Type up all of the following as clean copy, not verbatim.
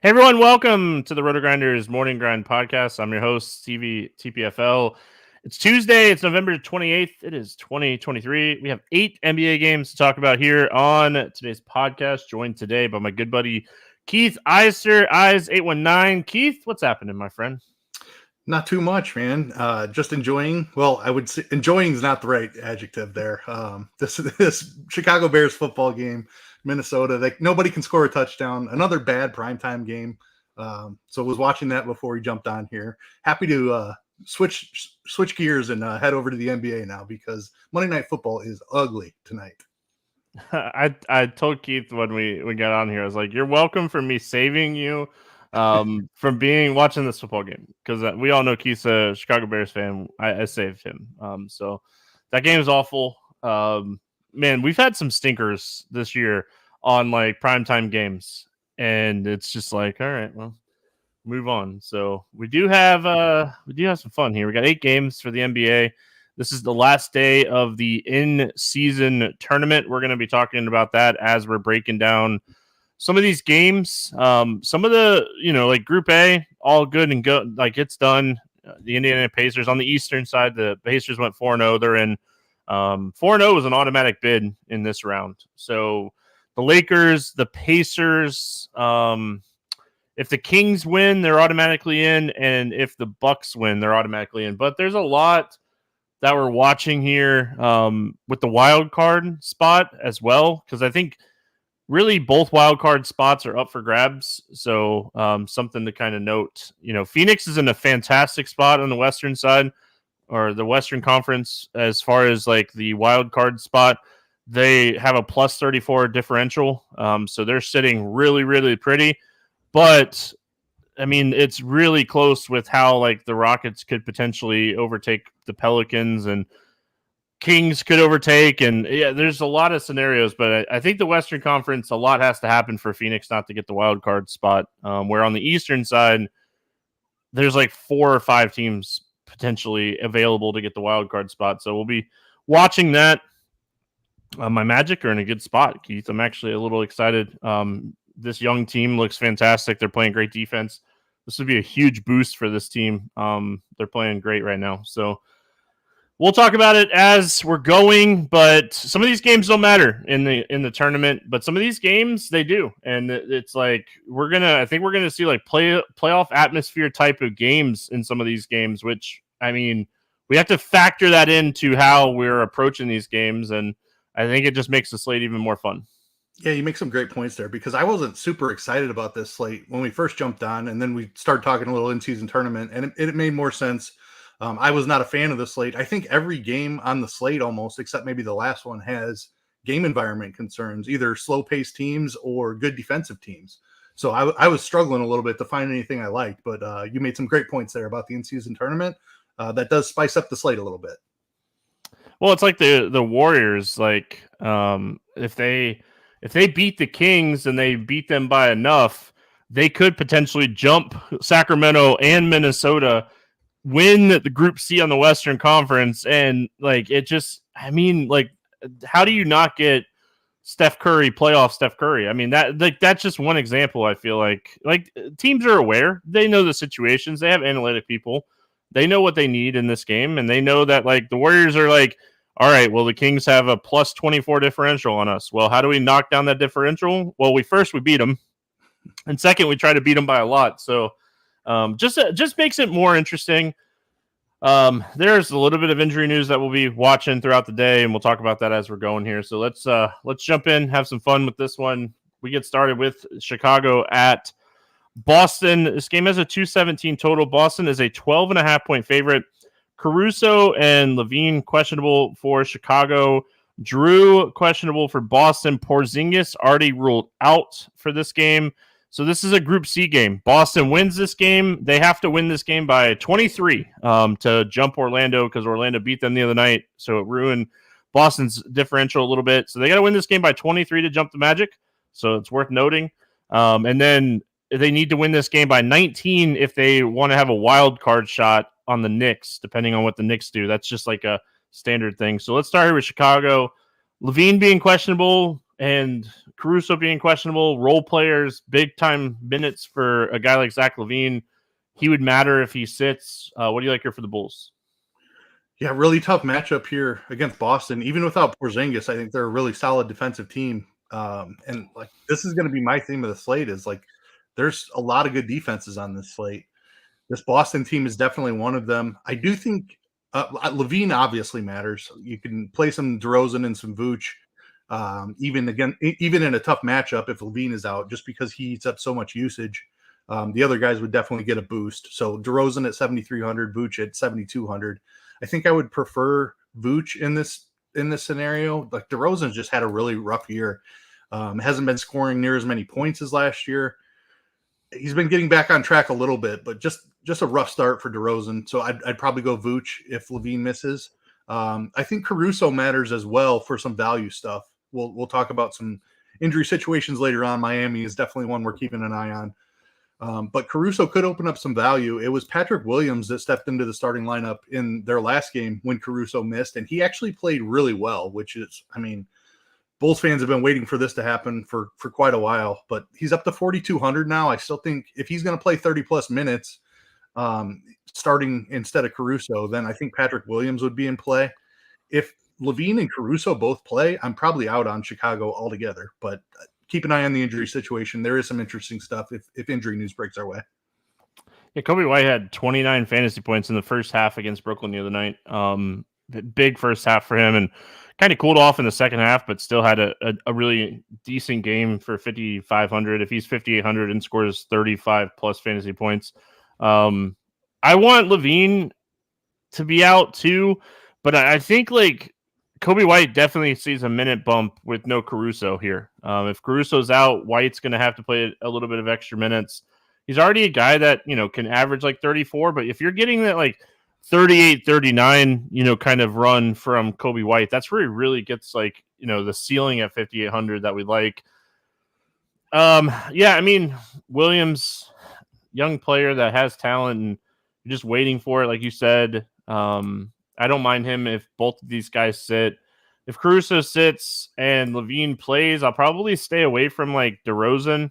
Everyone, welcome to the RotoGrinders Morning Grind podcast. I'm your host, Stevietpfl. It's Tuesday. It's November 28th. It is 2023. We have 8 NBA games to talk about here on today's podcast. Joined today by my good buddy, Keith Eys819. Keith, what's happening, my friend? Not too much, man. Just enjoying. Well, I would say enjoying is not the right adjective there. This Chicago Bears football game, Minnesota, nobody can score a touchdown. Another bad primetime game. So was watching that before we jumped on here. Happy to switch gears and head over to the NBA now because Monday Night Football is ugly tonight. I told Keith when we got on here, I was like, "You're welcome for me saving you." From watching this football game, because we all know Keith's a Chicago Bears fan. I saved him. So that game is awful. Man, we've had some stinkers this year on like primetime games, and it's just like, all right, well, move on. So we do have some fun here. We got 8 games for the NBA. This is the last day of the in-season tournament. We're going to be talking about that as we're breaking down some of these games. Some of the, like Group A, all good and go. Like it's done. The Indiana Pacers on the Eastern side, the Pacers went 4-0. They're in. 4-0 was an automatic bid in this round. So the Lakers, the Pacers, if the Kings win, they're automatically in, and if the Bucks win, they're automatically in. But there's a lot that we're watching here with the wild card spot as well, because I think really both wild card spots are up for grabs. So something to kind of note. Phoenix is in a fantastic spot on the Western side, or the Western Conference, as far as like the wild card spot. They have a plus 34 differential. So they're sitting really, really pretty. But I mean, it's really close with how like the Rockets could potentially overtake the Pelicans and Kings could overtake. And yeah, there's a lot of scenarios, but I think the Western Conference, a lot has to happen for Phoenix not to get the wild card spot. Where on the Eastern side, there's like 4 or 5 teams potentially available to get the wild card spot. So we'll be watching that. My Magic are in a good spot, Keith. I'm actually a little excited. This young team looks fantastic. They're playing great defense. This would be a huge boost for this team. They're playing great right now. So we'll talk about it as we're going, but some of these games don't matter in the tournament, but some of these games they do. And it's like I think we're gonna see like playoff atmosphere type of games in some of these games, which I mean, we have to factor that into how we're approaching these games, and I think it just makes the slate even more fun. Yeah, you make some great points there because I wasn't super excited about this slate when we first jumped on, and then we started talking a little in-season tournament, and it made more sense. I was not a fan of the slate. I think every game on the slate almost, except maybe the last one, has game environment concerns, either slow-paced teams or good defensive teams. So I was struggling a little bit to find anything I liked, but you made some great points there about the in-season tournament. That does spice up the slate a little bit. Well, it's like the Warriors. Like if they beat the Kings and they beat them by enough, they could potentially jump Sacramento and Minnesota, win the Group C on the Western Conference, and like it just, I mean, like, how do you not get playoff Steph Curry? I mean, that's just one example. I feel like teams are aware. They know the situations. They have analytic people. They know what they need in this game, and they know that like the Warriors are like, all right, well, the Kings have a plus 24 differential on us. Well, how do we knock down that differential? Well, we beat them, and second, we try to beat them by a lot. So just makes it more interesting. There's a little bit of injury news that we'll be watching throughout the day, and we'll talk about that as we're going here. So let's jump in, have some fun with this one. We get started with Chicago at Boston. This game has a 217 total. Boston is a 12.5-point favorite. Caruso and Levine questionable for Chicago. Drew questionable for Boston. Porzingis already ruled out for this game. So this is a Group C game. Boston wins this game. They have to win this game by 23 to jump Orlando, because Orlando beat them the other night. So it ruined Boston's differential a little bit. So they got to win this game by 23 to jump the Magic. So it's worth noting. And then they need to win this game by 19 if they want to have a wild card shot on the Knicks, depending on what the Knicks do. That's just like a standard thing. So let's start here with Chicago. Levine being questionable. and Caruso being questionable, role players, big time minutes for a guy like Zach LaVine. He would matter if he sits. What do you like here for the Bulls? Yeah, really tough matchup here against Boston. Even without Porzingis, I think they're a really solid defensive team. And like this is going to be my theme of the slate is like there's a lot of good defenses on this slate. This Boston team is definitely one of them. I do think Levine obviously matters. You can play some DeRozan and some Vooch, even in a tough matchup if Levine is out, just because he eats up so much usage. The other guys would definitely get a boost. So DeRozan at 7,300, Vooch at 7,200. I think I would prefer Vooch in this scenario. Like DeRozan's just had a really rough year. Hasn't been scoring near as many points as last year. He's been getting back on track a little bit, but just a rough start for DeRozan. So I'd probably go Vooch if Levine misses. I think Caruso matters as well for some value stuff. We'll talk about some injury situations later on. Miami is definitely one we're keeping an eye on. But Caruso could open up some value. It was Patrick Williams that stepped into the starting lineup in their last game when Caruso missed, and he actually played really well, which is, I mean, Bulls fans have been waiting for this to happen for quite a while, but he's up to 4,200 now. I still think if he's going to play 30-plus minutes starting instead of Caruso, then I think Patrick Williams would be in play. If Levine and Caruso both play, I'm probably out on Chicago altogether, but keep an eye on the injury situation. There is some interesting stuff if injury news breaks our way. Yeah, Kobe White had 29 fantasy points in the first half against Brooklyn the other night. Big first half for him, and kind of cooled off in the second half, but still had a really decent game for 5,500. If he's 5,800 and scores 35 plus fantasy points, I want Levine to be out too, but I think like Kobe White definitely sees a minute bump with no Caruso here. If Caruso's out, White's going to have to play a little bit of extra minutes. He's already a guy that, can average like 34, but if you're getting that like 38, 39, kind of run from Kobe White, that's where he really gets like, the ceiling at 5,800 that we like. Yeah, I mean, Williams, young player that has talent and you're just waiting for it. Like you said, I don't mind him if both of these guys sit. If Caruso sits and Levine plays, I'll probably stay away from like DeRozan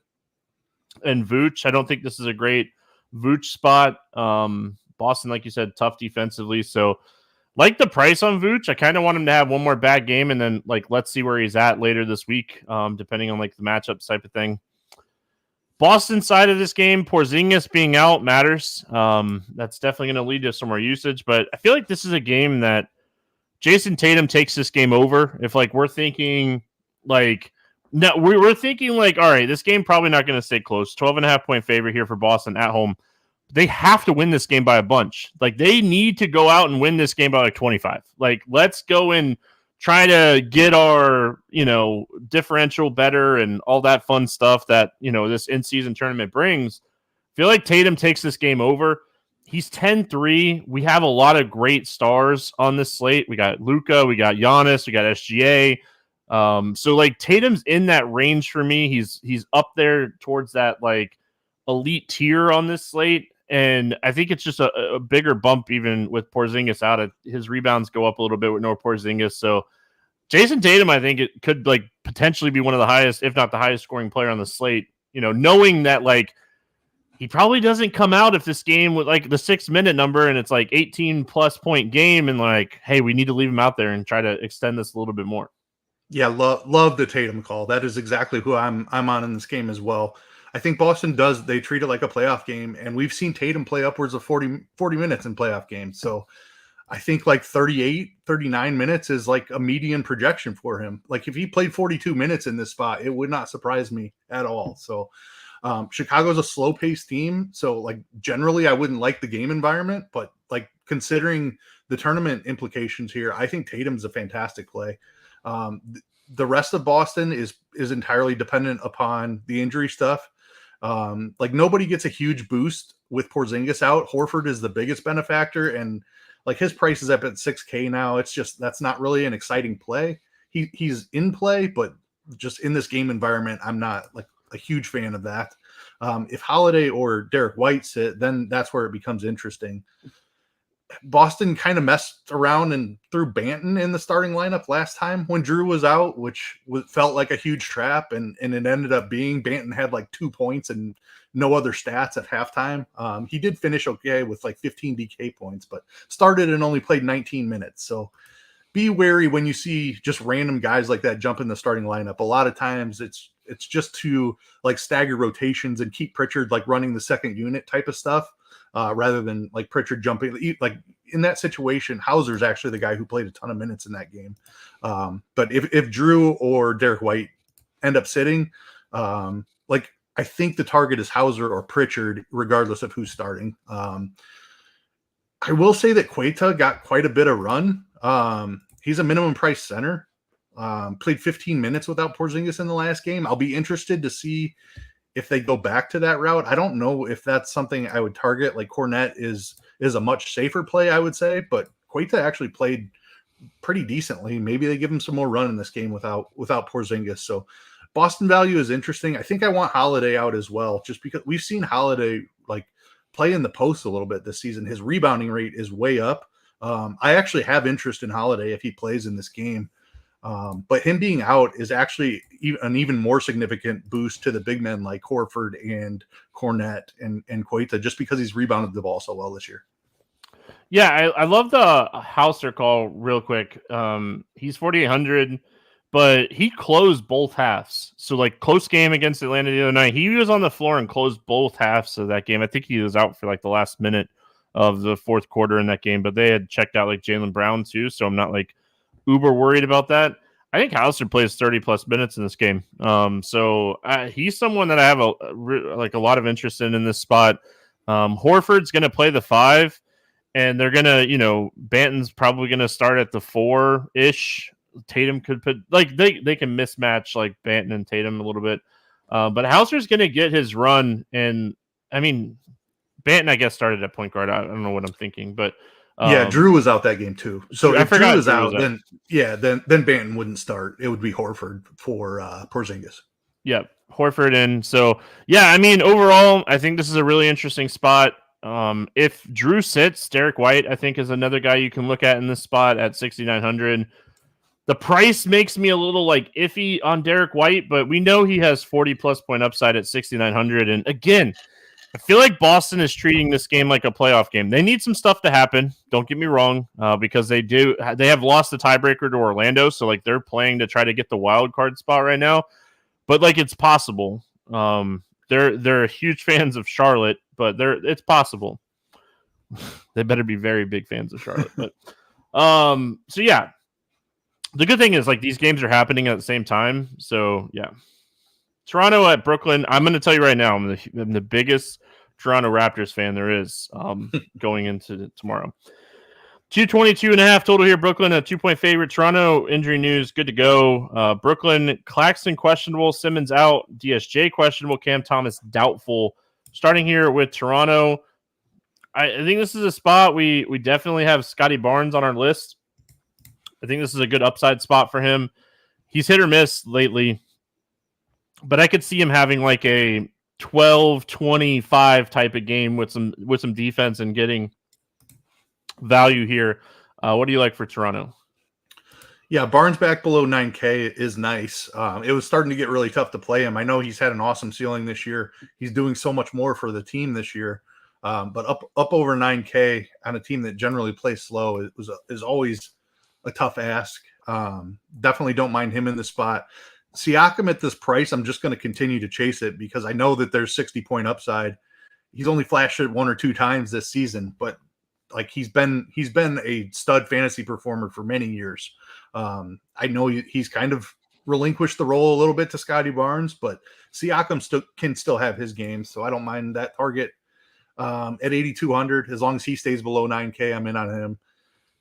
and Vooch. I don't think this is a great Vooch spot. Boston, like you said, tough defensively. So like the price on Vooch, I kind of want him to have one more bad game and then like let's see where he's at later this week, depending on like the matchup type of thing. Boston side of this game, Porzingis being out matters. That's definitely going to lead to some more usage, but I feel like this is a game that Jason Tatum takes this game over. If like we're thinking like, no, we're thinking like, all right, this game probably not going to stay close. 12.5 point favorite here for Boston at home. They have to win this game by a bunch. Like they need to go out and win this game by like 25. Like let's go and try to get our, differential better and all that fun stuff that, this in-season tournament brings. I feel like Tatum takes this game over. He's 10-3. We have a lot of great stars on this slate. We got Luka, we got Giannis, we got SGA. So like Tatum's in that range for me. He's up there towards that like elite tier on this slate. And I think it's just a bigger bump even with Porzingis out. His rebounds go up a little bit with no Porzingis. So Jason Tatum, I think it could like potentially be one of the highest, if not the highest scoring player on the slate, knowing that like he probably doesn't come out if this game with like the 6-minute number and it's like 18 plus point game and like, hey, we need to leave him out there and try to extend this a little bit more. Yeah, love the Tatum call. That is exactly who I'm on in this game as well. I think Boston they treat it like a playoff game, and we've seen Tatum play upwards of 40 minutes in playoff games. So I think like 38, 39 minutes is like a median projection for him. Like if he played 42 minutes in this spot, it would not surprise me at all. So Chicago's a slow-paced team. So like generally I wouldn't like the game environment, but like considering the tournament implications here, I think Tatum's a fantastic play. The rest of Boston is entirely dependent upon the injury stuff. Like nobody gets a huge boost with Porzingis out. Horford is the biggest benefactor, and like his price is up at 6K now. It's just that's not really an exciting play. He's in play, but just in this game environment, I'm not like a huge fan of that. If Holiday or Derek White sit, then that's where it becomes interesting. Boston kind of messed around and threw Banton in the starting lineup last time when Drew was out, which felt like a huge trap, and it ended up being Banton had like 2 points and no other stats at halftime. He did finish okay with like 15 DK points, but started and only played 19 minutes. So be wary when you see just random guys like that jump in the starting lineup. A lot of times it's just to like stagger rotations and keep Pritchard like running the second unit type of stuff, rather than like Pritchard jumping. Like in that situation, Hauser's actually the guy who played a ton of minutes in that game. But if Drew or Derek White end up sitting, like I think the target is Hauser or Pritchard, regardless of who's starting. I will say that Queta got quite a bit of run. He's a minimum price center. Played 15 minutes without Porzingis in the last game. I'll be interested to see if they go back to that route. I don't know if that's something I would target. Like Cornette is a much safer play, I would say, but Queta actually played pretty decently. Maybe they give him some more run in this game without Porzingis. So Boston value is interesting. I think I want Holiday out as well, just because we've seen Holiday like play in the post a little bit this season. His rebounding rate is way up. I actually have interest in Holiday if he plays in this game. But him being out is actually an even more significant boost to the big men like Horford and Cornette and Queta, just because he's rebounded the ball so well this year. Yeah, I love the Hauser call real quick. He's 4,800, but he closed both halves. So like close game against Atlanta the other night, he was on the floor and closed both halves of that game. I think he was out for like the last minute of the fourth quarter in that game, but they had checked out like Jaylen Brown too, so I'm not like uber worried about that. I think Hauser plays 30 plus minutes in this game. So he's someone that I have a lot of interest in this spot. Horford's going to play the 5, and they're going to, Banton's probably going to start at the 4-ish. Tatum could put like they can mismatch like Banton and Tatum a little bit. But Hauser's going to get his run, and I mean Banton, I guess, started at point guard. I don't know what I'm thinking, but Drew was out that game too. So if Drew was out, then Banton wouldn't start. It would be Horford for Porzingis. Yeah, Horford in. So yeah, I mean, overall, I think this is a really interesting spot. If Drew sits, Derek White, I think, is another guy you can look at in this spot at 6,900. The price makes me a little like iffy on Derek White, but we know he has 40 plus point upside at 6,900. And again, I feel like Boston is treating this game like a playoff game. They need some stuff to happen. Don't get me wrong, because they have lost the tiebreaker to Orlando, so like they're playing to try to get the wild card spot right now. But like it's possible. They're huge fans of Charlotte, but it's possible. They better be very big fans of Charlotte. But so yeah, the good thing is like these games are happening at the same time. So yeah. Toronto at Brooklyn. I'm going to tell you right now, I'm the biggest Toronto Raptors fan there is going into tomorrow. 222.5 total here. Brooklyn, a 2-point favorite. Toronto injury news, good to go. Brooklyn, Claxton questionable, Simmons out, DSJ questionable, Cam Thomas doubtful. Starting here with Toronto, I think this is a spot we definitely have Scotty Barnes on our list. I think this is a good upside spot for him. He's hit or miss lately, but I could see him having like a 12-25 type of game with some defense and getting value here. What do you like for Toronto? Yeah, Barnes back below 9K is nice. It was starting to get really tough to play him. I know he's had an awesome ceiling this year. He's doing so much more for the team this year. But up over 9K on a team that generally plays slow is always a tough ask. Definitely don't mind him in the spot. Siakam at this price, I'm just going to continue to chase it because I know that there's 60-point upside. He's only flashed it 1 or 2 times this season, but like he's been a stud fantasy performer for many years. I know he's kind of relinquished the role a little bit to Scotty Barnes, but Siakam can still have his game, so I don't mind that target at 8,200. As long as he stays below 9K, I'm in on him.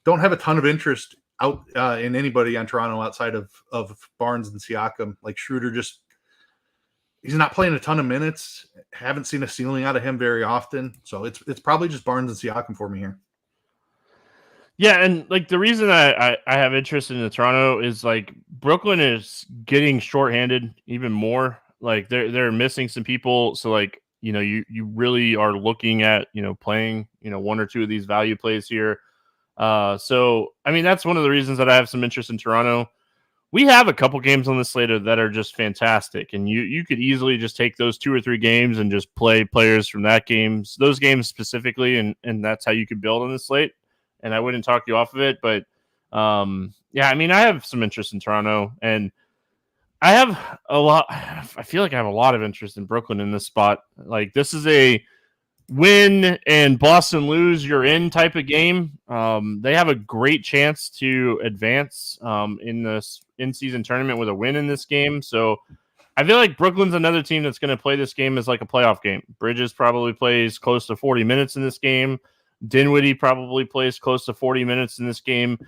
Don't have a ton of interest out in anybody on Toronto outside of Barnes and Siakam. Like Schroeder, he's not playing a ton of minutes. Haven't seen a ceiling out of him very often. So it's probably just Barnes and Siakam for me here. Yeah, and like the reason I have interest in the Toronto is like Brooklyn is getting shorthanded even more. Like they're missing some people. So like you really are looking at, playing, one or two of these value plays here. So, I mean, that's one of the reasons that I have some interest in Toronto. We have a couple games on the slate that are just fantastic, and you could easily just take those 2 or 3 games and just play players from those games specifically, and that's how you could build on the slate. And I wouldn't talk you off of it, but yeah, I mean, I have some interest in Toronto, and I have a lot. I feel like I have a lot of interest in Brooklyn in this spot. Like, this is a win and Boston lose, you're in type of game. They have a great chance to advance in this in-season tournament with a win in this game. So I feel like Brooklyn's another team that's going to play this game as like a playoff game. Bridges probably plays close to 40 minutes in this game. Dinwiddie probably plays close to 40 minutes in this game.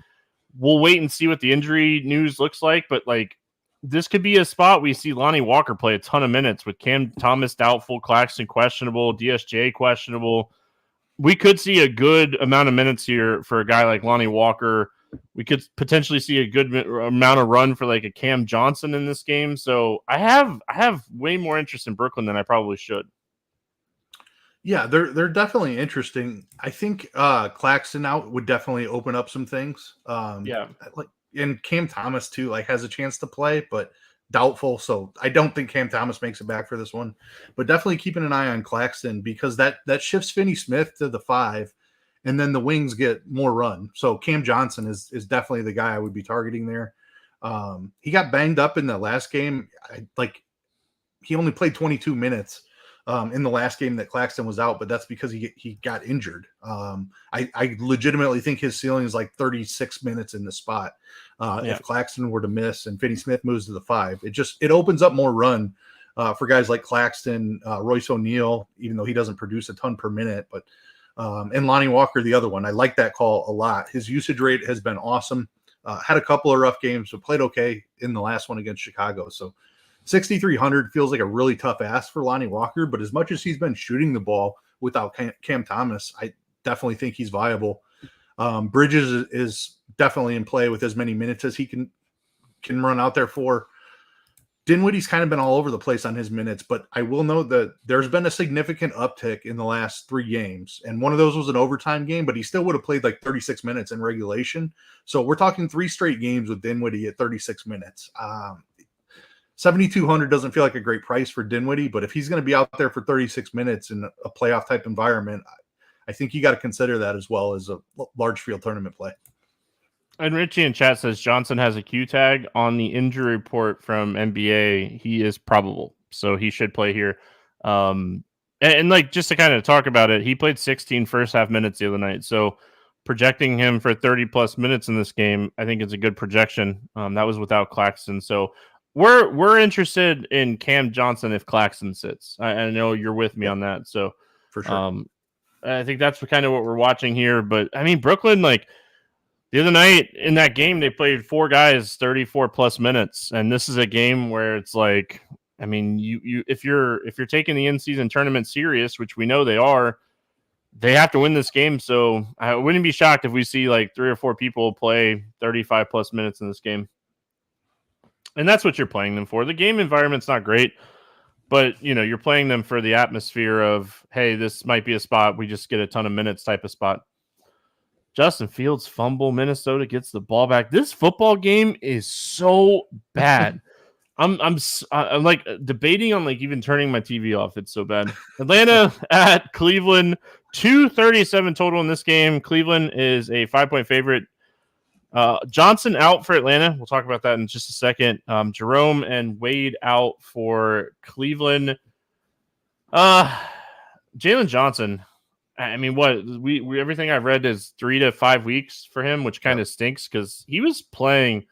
We'll wait and see what the injury news looks like, but like, this could be a spot we see Lonnie Walker play a ton of minutes with Cam Thomas doubtful, Claxton questionable, DSJ questionable. We could see a good amount of minutes here for a guy like Lonnie Walker. We could potentially see a good amount of run for like a Cam Johnson in this game. So I have way more interest in Brooklyn than I probably should. Yeah, they're definitely interesting. I think Claxton out would definitely open up some things. And Cam Thomas too, like, has a chance to play, but doubtful. So I don't think Cam Thomas makes it back for this one. But definitely keeping an eye on Claxton, because that shifts Finney Smith to the 5, and then the wings get more run. So Cam Johnson is definitely the guy I would be targeting there. He got banged up in the last game. He only played 22 minutes in the last game that Claxton was out, but that's because he got injured. I legitimately think his ceiling is like 36 minutes in the spot. If Claxton were to miss and Finney Smith moves to the 5, it opens up more run for guys like Claxton, Royce O'Neal, even though he doesn't produce a ton per minute. But and Lonnie Walker, the other one, I like that call a lot. His usage rate has been awesome. Had a couple of rough games, but played okay in the last one against Chicago. So 6,300 feels like a really tough ask for Lonnie Walker, but as much as he's been shooting the ball without Cam Thomas, I definitely think he's viable. Bridges is definitely in play with as many minutes as he can run out there for. Dinwiddie's kind of been all over the place on his minutes, but I will note that there's been a significant uptick in the last 3 games, and one of those was an overtime game, but he still would have played like 36 minutes in regulation. So we're talking 3 straight games with Dinwiddie at 36 minutes. 7,200 doesn't feel like a great price for Dinwiddie, but if he's going to be out there for 36 minutes in a playoff type environment, I think you got to consider that as well as a large field tournament play. And Richie in chat says Johnson has a Q tag on the injury report from NBA. He is probable, so he should play here. And like, just to kind of talk about it, he played 16 first half minutes the other night. So projecting him for 30 plus minutes in this game, I think it's a good projection. That was without Claxton. So we're interested in Cam Johnson if Claxton sits. I know you're with me on that. So for sure. I think that's kind of what we're watching here. But I mean, Brooklyn, like, the other night in that game, they played 4 guys 34 plus minutes, and this is a game where it's like, I mean, you if you're taking the in-season tournament serious, which we know they are, they have to win this game. So I wouldn't be shocked if we see like 3 or 4 people play 35 plus minutes in this game, and that's what you're playing them for. The game environment's not great, but you're playing them for the atmosphere of, hey, this might be a spot we just get a ton of minutes type of spot. Justin Fields fumble. Minnesota gets the ball back. This football game is so bad. I'm like debating on like even turning my TV off. It's so bad. Atlanta at Cleveland, 237 total in this game. Cleveland is a 5-point favorite. Johnson out for Atlanta. We'll talk about that in just a second. Jerome and Wade out for Cleveland. Jalen Johnson. I mean, what we everything I've read is 3 to 5 weeks for him, which kind of stinks because he was playing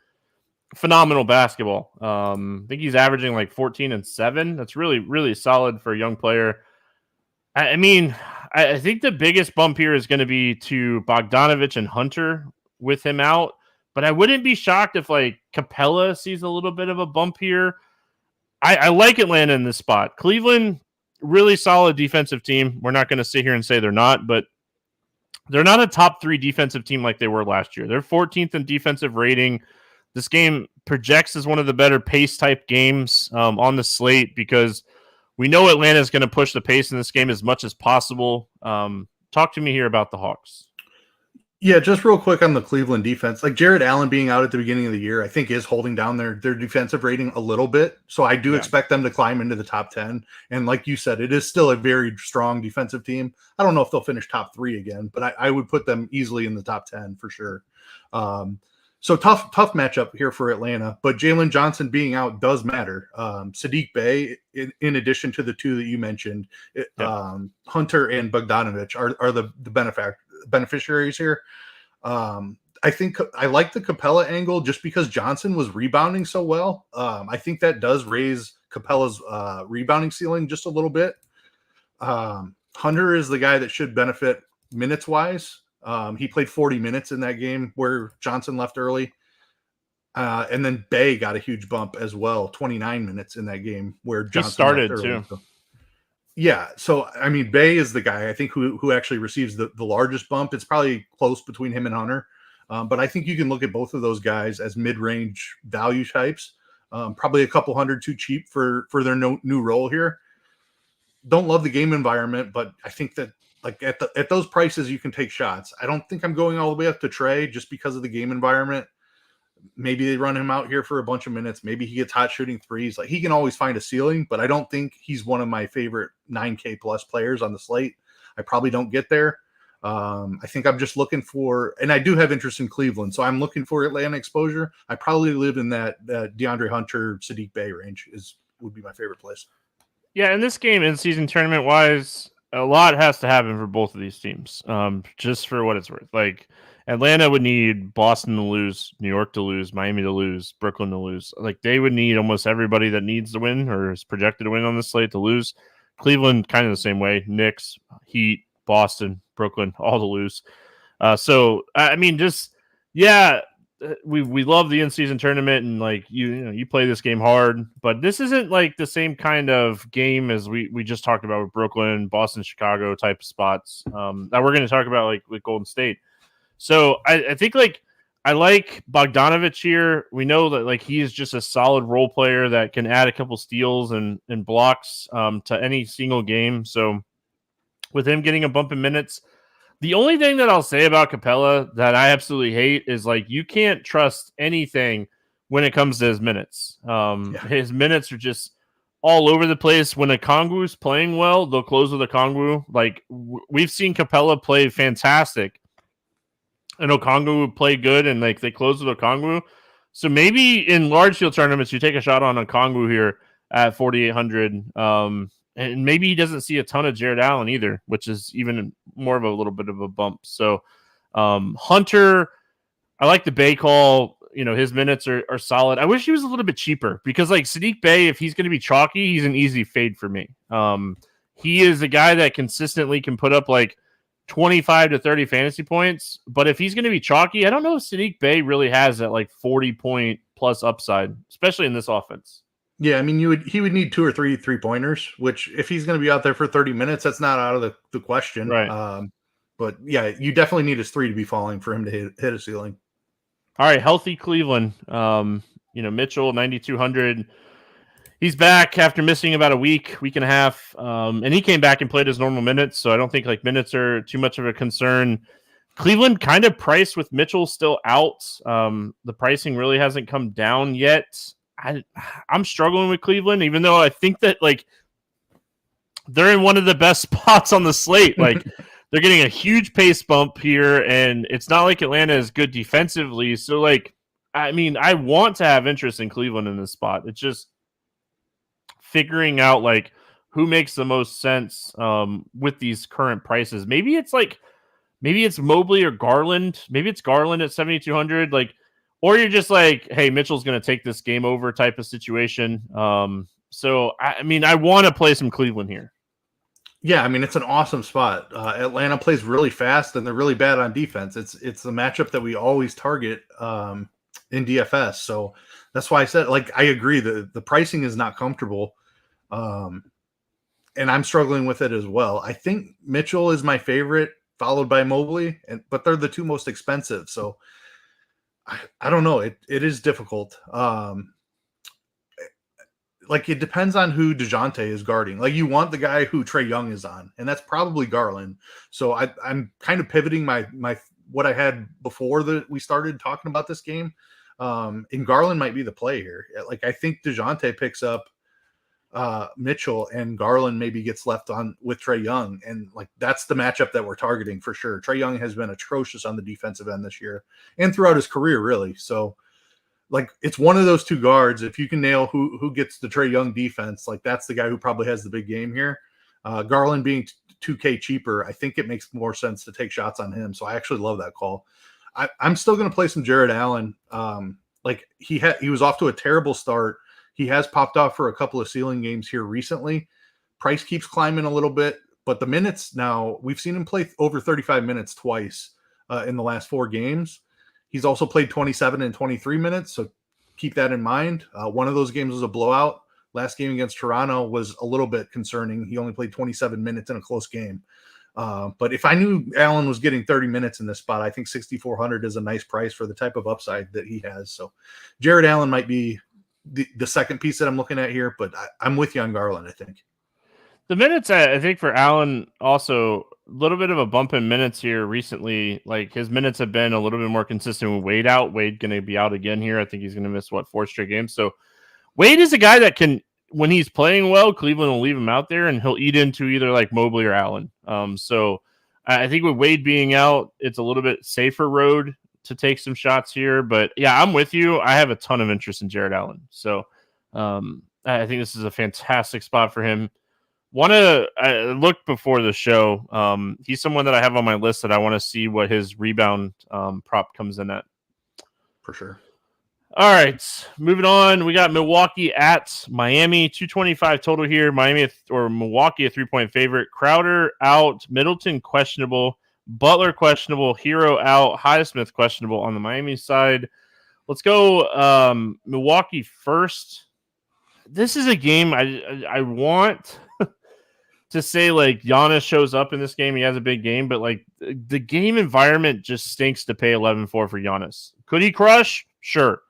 phenomenal basketball. I think he's averaging like 14 and 7. That's really, really solid for a young player. I mean, I think the biggest bump here is going to be to Bogdanovich and Hunter with him out, but I wouldn't be shocked if like Capella sees a little bit of a bump here. I like Atlanta in this spot. Cleveland, really solid defensive team. We're not going to sit here and say they're not, but they're not a top 3 defensive team like they were last year. They're 14th in defensive rating. This game projects as one of the better pace type games on the slate because we know Atlanta is going to push the pace in this game as much as possible. Talk to me here about the Hawks. Yeah, just real quick on the Cleveland defense. Like Jared Allen being out at the beginning of the year, I think is holding down their defensive rating a little bit. So I do expect them to climb into the top 10. And like you said, it is still a very strong defensive team. I don't know if they'll finish top 3 again, but I would put them easily in the top 10 for sure. So tough matchup here for Atlanta, but Jalen Johnson being out does matter. Saddiq Bey, in addition to the two that you mentioned, Hunter and Bogdanovich are the beneficiaries here. I think I like the Capella angle just because Johnson was rebounding so well. I think that does raise Capella's rebounding ceiling just a little bit. Hunter is the guy that should benefit minutes wise. He played 40 minutes in that game where Johnson left early. And then Bey got a huge bump as well, 29 minutes in that game where Johnson started left early. too. Yeah, so I mean, Bey is the guy I think who actually receives the largest bump. It's probably close between him and Hunter, but I think you can look at both of those guys as mid-range value types. Probably a couple hundred too cheap for their new role here. Don't love the game environment, but I think that like at those prices you can take shots. I don't think I'm going all the way up to Trey just because of the game environment. Maybe they run him out here for a bunch of minutes. Maybe he gets hot shooting threes. Like he can always find a ceiling, but I don't think he's one of my favorite 9K plus players on the slate. I probably don't get there. I think I'm just looking for, and I do have interest in Cleveland, so I'm looking for Atlanta exposure. I probably live in that DeAndre Hunter, Saddiq Bey range would be my favorite place. Yeah, in this game, in season tournament wise, a lot has to happen for both of these teams. Just for what it's worth, like Atlanta would need Boston to lose, New York to lose, Miami to lose, Brooklyn to lose. Like they would need almost everybody that needs to win or is projected to win on this slate to lose. Cleveland kind of the same way. Knicks, Heat, Boston, Brooklyn, all to lose. So I mean, we love the in-season tournament and like you play this game hard, but this isn't like the same kind of game as we just talked about with Brooklyn, Boston, Chicago type of spots that we're going to talk about like with Golden State. So I think like I like Bogdanovich here. We know that like he is just a solid role player that can add a couple steals and blocks to any single game. So with him getting a bump in minutes, the only thing that I'll say about Capella that I absolutely hate is like you can't trust anything when it comes to his minutes. His minutes are just all over the place. When Okongwu's playing well, they'll close with Okongwu. Like we've seen Capella play fantastic, and Okongwu play good, and like they close with Okongwu. So maybe in large field tournaments, you take a shot on Okongwu here at 4,800. And maybe he doesn't see a ton of Jared Allen either, which is even more of a little bit of a bump. So Hunter, I like the Bey call. His minutes are solid. I wish he was a little bit cheaper because like Saddiq Bey, if he's going to be chalky, he's an easy fade for me. He is a guy that consistently can put up like 25 to 30 fantasy points. But if he's going to be chalky, I don't know if Saddiq Bey really has that like 40-point plus upside, especially in this offense. Yeah, I mean, he would need 2 or 3 3-pointers, which if he's going to be out there for 30 minutes, that's not out of the question. Right. But yeah, you definitely need his 3 to be falling for him to hit a ceiling. All right, healthy Cleveland. Mitchell 9,200. He's back after missing about a week and a half, and he came back and played his normal minutes. So I don't think like minutes are too much of a concern. Cleveland kind of priced with Mitchell still out. The pricing really hasn't come down yet. I'm struggling with Cleveland, even though I think that like they're in one of the best spots on the slate. Like they're getting a huge pace bump here, and it's not like Atlanta is good defensively. So like, I mean, I want to have interest in Cleveland in this spot. It's just figuring out like who makes the most sense with these current prices. Maybe it's Mobley or Garland. Maybe it's Garland at 7,200. Like. Or you're just like, hey, Mitchell's going to take this game over type of situation. So, I mean, I want to play some Cleveland here. Yeah, I mean, it's an awesome spot. Atlanta plays really fast, and they're really bad on defense. It's the matchup that we always target in DFS. So that's why I said, like, I agree that the pricing is not comfortable, and I'm struggling with it as well. I think Mitchell is my favorite, followed by Mobley, but they're the two most expensive. So I don't know. It is difficult. like it depends on who DeJounte is guarding. Like you want the guy who Trae Young is on, and that's probably Garland. So I'm kind of pivoting my what I had before we started talking about this game. And Garland might be the play here. Like I think DeJounte picks up Mitchell and Garland maybe gets left on with Trae Young. And like, that's the matchup that we're targeting for sure. Trae Young has been atrocious on the defensive end this year and throughout his career, really. So like, it's one of those two guards. If you can nail who gets the Trae Young defense, like that's the guy who probably has the big game here. Garland being 2K cheaper, I think it makes more sense to take shots on him. So I actually love that call. I'm still going to play some Jared Allen. Like he was off to a terrible start. He has popped off for a couple of ceiling games here recently. Price keeps climbing a little bit, but the minutes now, we've seen him play over 35 minutes twice in the last 4 games. He's also played 27 and 23 minutes, so keep that in mind. One of those games was a blowout. Last game against Toronto was a little bit concerning. He only played 27 minutes in a close game. But if I knew Allen was getting 30 minutes in this spot, I think 6,400 is a nice price for the type of upside that he has. So Jared Allen might be the second piece that I'm looking at here, but I'm with you on Garland, I think. The minutes, I think, for Allen, also a little bit of a bump in minutes here recently. Like his minutes have been a little bit more consistent with Wade out. Wade going to be out again here. I think he's going to miss 4 straight games. So Wade is a guy that can, when he's playing well, Cleveland will leave him out there and he'll eat into either like Mobley or Allen. So I think with Wade being out, it's a little bit safer road to take some shots here. But yeah, I'm with you. I have a ton of interest in Jared Allen. So I think this is a fantastic spot for him. I looked before the show. He's someone that I have on my list that I want to see what his rebound prop comes in at. For sure. All right, moving on. We got Milwaukee at Miami, 225 total here. Milwaukee, a 3-point favorite. Crowder out, Middleton questionable, Butler questionable, Hero out, Highsmith questionable on the Miami side. Let's go Milwaukee first. This is a game I want to say like Giannis shows up in this game. He has a big game, but like the game environment just stinks to pay 11-4 for Giannis. Could he crush? Sure.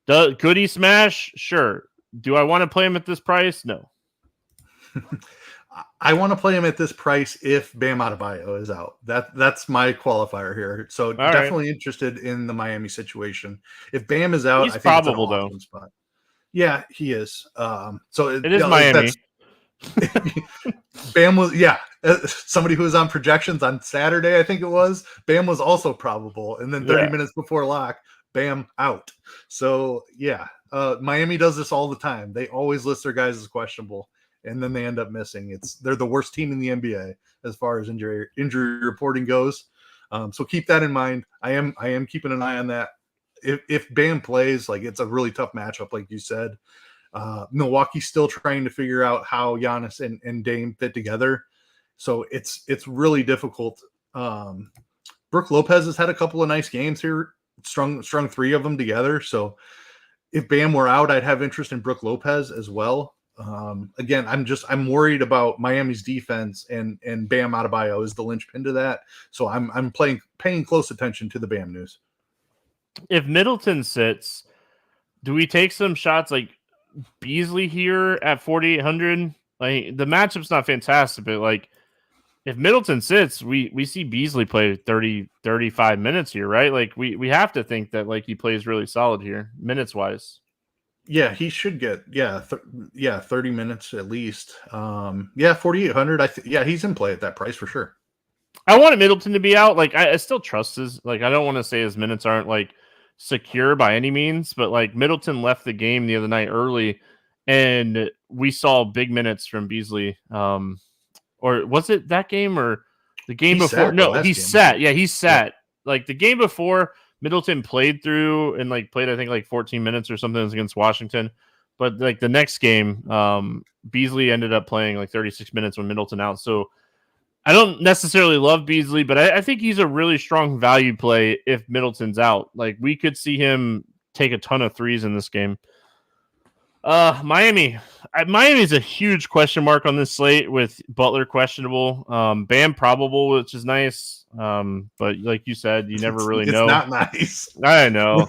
Could he smash? Sure. Do I want to play him at this price? No. I want to play him at this price if Bam Adebayo is out. That's my qualifier here. So definitely interested in the Miami situation. If Bam is out, he's I think probable it's an awesome spot. Yeah, he is. So it is Miami. Bam was, somebody who was on projections on Saturday, I think it was. Bam was also probable, and then 30 minutes before lock, Bam out. So yeah, Miami does this all the time. They always list their guys as questionable, and then they end up missing. They're the worst team in the NBA as far as injury reporting goes. So keep that in mind. I am keeping an eye on that. If Bam plays, like it's a really tough matchup, like you said. Milwaukee's still trying to figure out how Giannis and Dame fit together. So it's really difficult. Brook Lopez has had a couple of nice games here, strung 3 of them together. So if Bam were out, I'd have interest in Brook Lopez as well. Again, I'm worried about Miami's defense and Bam Adebayo is the linchpin to that. So I'm paying close attention to the Bam news. If Middleton sits, do we take some shots like Beasley here at 4,800? Like the matchup's not fantastic, but like if Middleton sits, we see Beasley play 35 minutes here, right? Like we have to think that like he plays really solid here, minutes wise. Yeah, he should get 30 minutes at least. 4,800. He's in play at that price for sure. I wanted Middleton to be out. Like I still trust his. Like I don't want to say his minutes aren't like secure by any means, but like Middleton left the game the other night early, and we saw big minutes from Beasley. Or was it that game or the game before? No, he sat. Yeah, he sat. Yeah. Like the game before, Middleton played through and like played I think like 14 minutes or something against Washington. But like the next game, Beasley ended up playing like 36 minutes when Middleton out. So I don't necessarily love Beasley, but I think he's a really strong value play if Middleton's out. Like we could see him take a ton of threes in this game. Miami's a huge question mark on this slate with Butler questionable, Bam probable, which is nice. But like you said, you never really know. It's not nice. I know.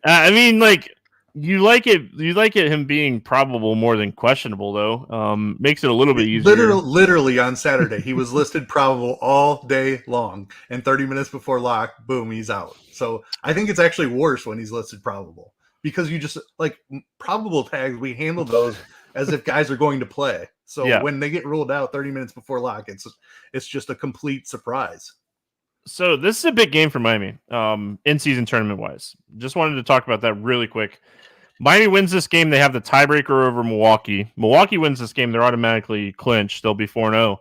I mean, like You like it him being probable more than questionable though. Makes it a little bit easier. Literally on Saturday, he was listed probable all day long, and 30 minutes before lock, boom, he's out. So I think it's actually worse when he's listed probable because you just like probable tags. We handle those as if guys are going to play. So Yeah. when they get ruled out 30 minutes before lock, it's just a complete surprise. So this is a big game for Miami, in-season tournament wise. Just wanted to talk about that really quick. Miami wins this game. They have the tiebreaker over Milwaukee. Milwaukee wins this game. They're automatically clinched. They'll be 4-0.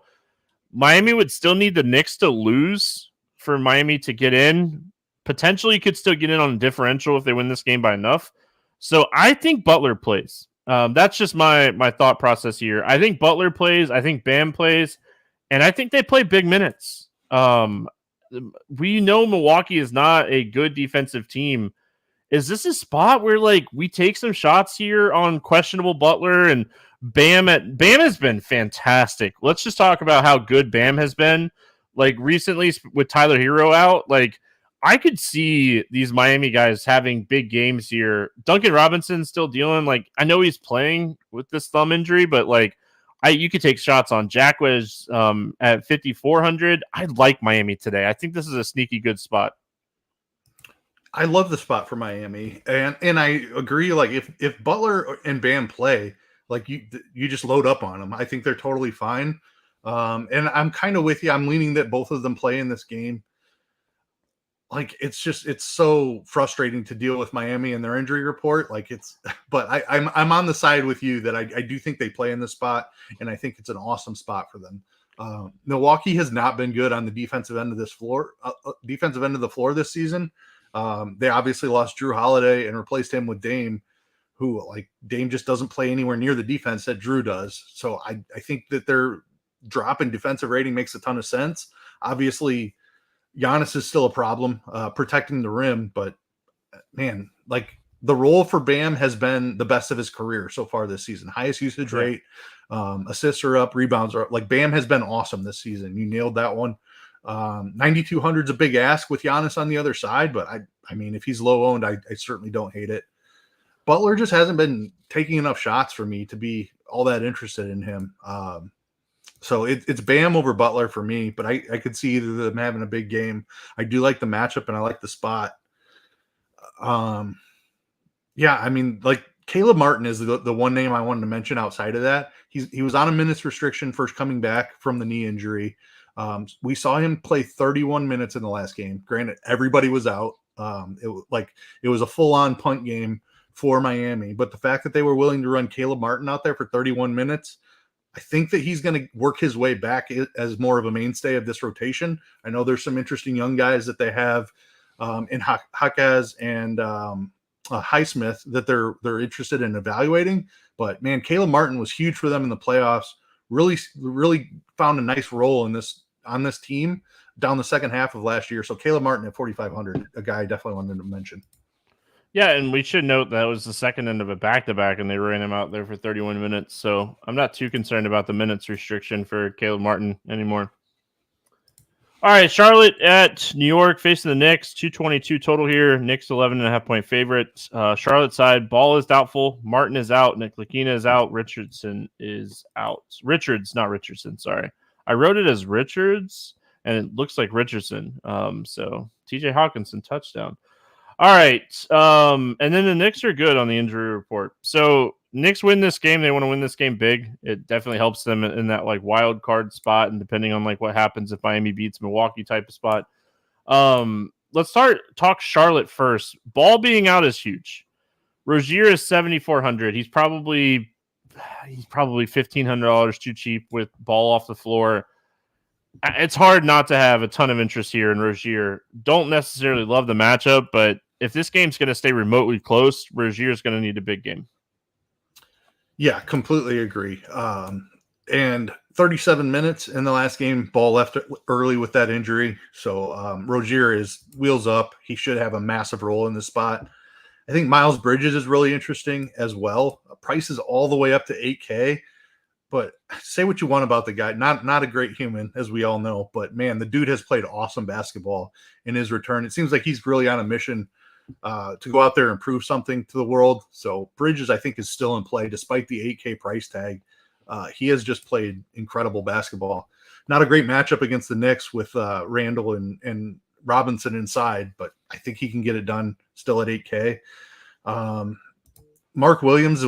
Miami would still need the Knicks to lose for Miami to get in. Potentially could still get in on a differential if they win this game by enough. So I think Butler plays. That's just my thought process here. I think Butler plays. I think Bam plays. And I think they play big minutes. We know Milwaukee is not a good defensive team. Is this a spot where like we take some shots here on questionable Butler and Bam has been fantastic. Let's just talk about how good Bam has been. Like recently with Tyler Hero out, like I could see these Miami guys having big games here. Duncan Robinson still dealing. Like I know he's playing with this thumb injury, but like you could take shots on Jacquez at 5,400. I like Miami today. I think this is a sneaky good spot. I love the spot for Miami, and I agree. Like if Butler and Bam play, like you just load up on them. I think they're totally fine. And I'm kind of with you. I'm leaning that both of them play in this game. Like it's so frustrating to deal with Miami and their injury report. Like but I'm on the side with you that I do think they play in this spot, and I think it's an awesome spot for them. Milwaukee has not been good on the defensive end of the floor this season. They obviously lost Drew Holiday and replaced him with Dame, who like Dame just doesn't play anywhere near the defense that Drew does. So I think that their drop in defensive rating makes a ton of sense. Obviously, Giannis is still a problem protecting the rim, but man, like the role for Bam has been the best of his career so far this season. Highest usage rate, assists are up, rebounds are up. Like Bam has been awesome this season. You nailed that one. 9,200 is a big ask with Giannis on the other side, but I mean, if he's low owned, I certainly don't hate it. Butler just hasn't been taking enough shots for me to be all that interested in him. So it's Bam over Butler for me, but I could see either of them having a big game. I do like the matchup and I like the spot. Yeah, I mean, like Caleb Martin is the one name I wanted to mention outside of that. He was on a minutes restriction first coming back from the knee injury. We saw him play 31 minutes in the last game. Granted, everybody was out. It was a full-on punt game for Miami, but the fact that they were willing to run Caleb Martin out there for 31 minutes, I think that he's going to work his way back as more of a mainstay of this rotation. I know there's some interesting young guys that they have in Hakaz and Highsmith that they're interested in evaluating. But man, Caleb Martin was huge for them in the playoffs. Really found a nice role on this team down the second half of last year. So Caleb Martin at 4,500, a guy I definitely wanted to mention. Yeah, and we should note that was the second end of a back-to-back, and they ran him out there for 31 minutes. So I'm not too concerned about the minutes restriction for Caleb Martin anymore. All right, Charlotte at New York facing the Knicks. 222 total here. Knicks 11.5-point favorite. Charlotte side, Ball is doubtful. Martin is out. Nick Lakina is out. Richardson is out. Richards, not Richardson, sorry. I wrote it as Richards, and it looks like Richardson. So TJ Hawkinson touchdown. All right. And then the Knicks are good on the injury report. So Knicks win this game. They want to win this game big. It definitely helps them in that like wild card spot, and depending on like what happens if Miami beats Milwaukee type of spot. Let's talk Charlotte first. Ball being out is huge. Rozier is 7,400. He's probably $1,500 too cheap with Ball off the floor. It's hard not to have a ton of interest here in Rozier. Don't necessarily love the matchup, but if this game's going to stay remotely close, Rozier is going to need a big game. Yeah, completely agree. And 37 minutes in the last game, Ball left early with that injury. So Rozier is wheels up. He should have a massive role in this spot. I think Miles Bridges is really interesting as well. Price is all the way up to 8K. But say what you want about the guy. Not a great human, as we all know. But, man, the dude has played awesome basketball in his return. It seems like he's really on a mission to go out there and prove something to the world. So Bridges, I think, is still in play despite the 8K price tag. He has just played incredible basketball. Not a great matchup against the Knicks with Randall and Robinson inside, but I think he can get it done still at 8K. Mark Williams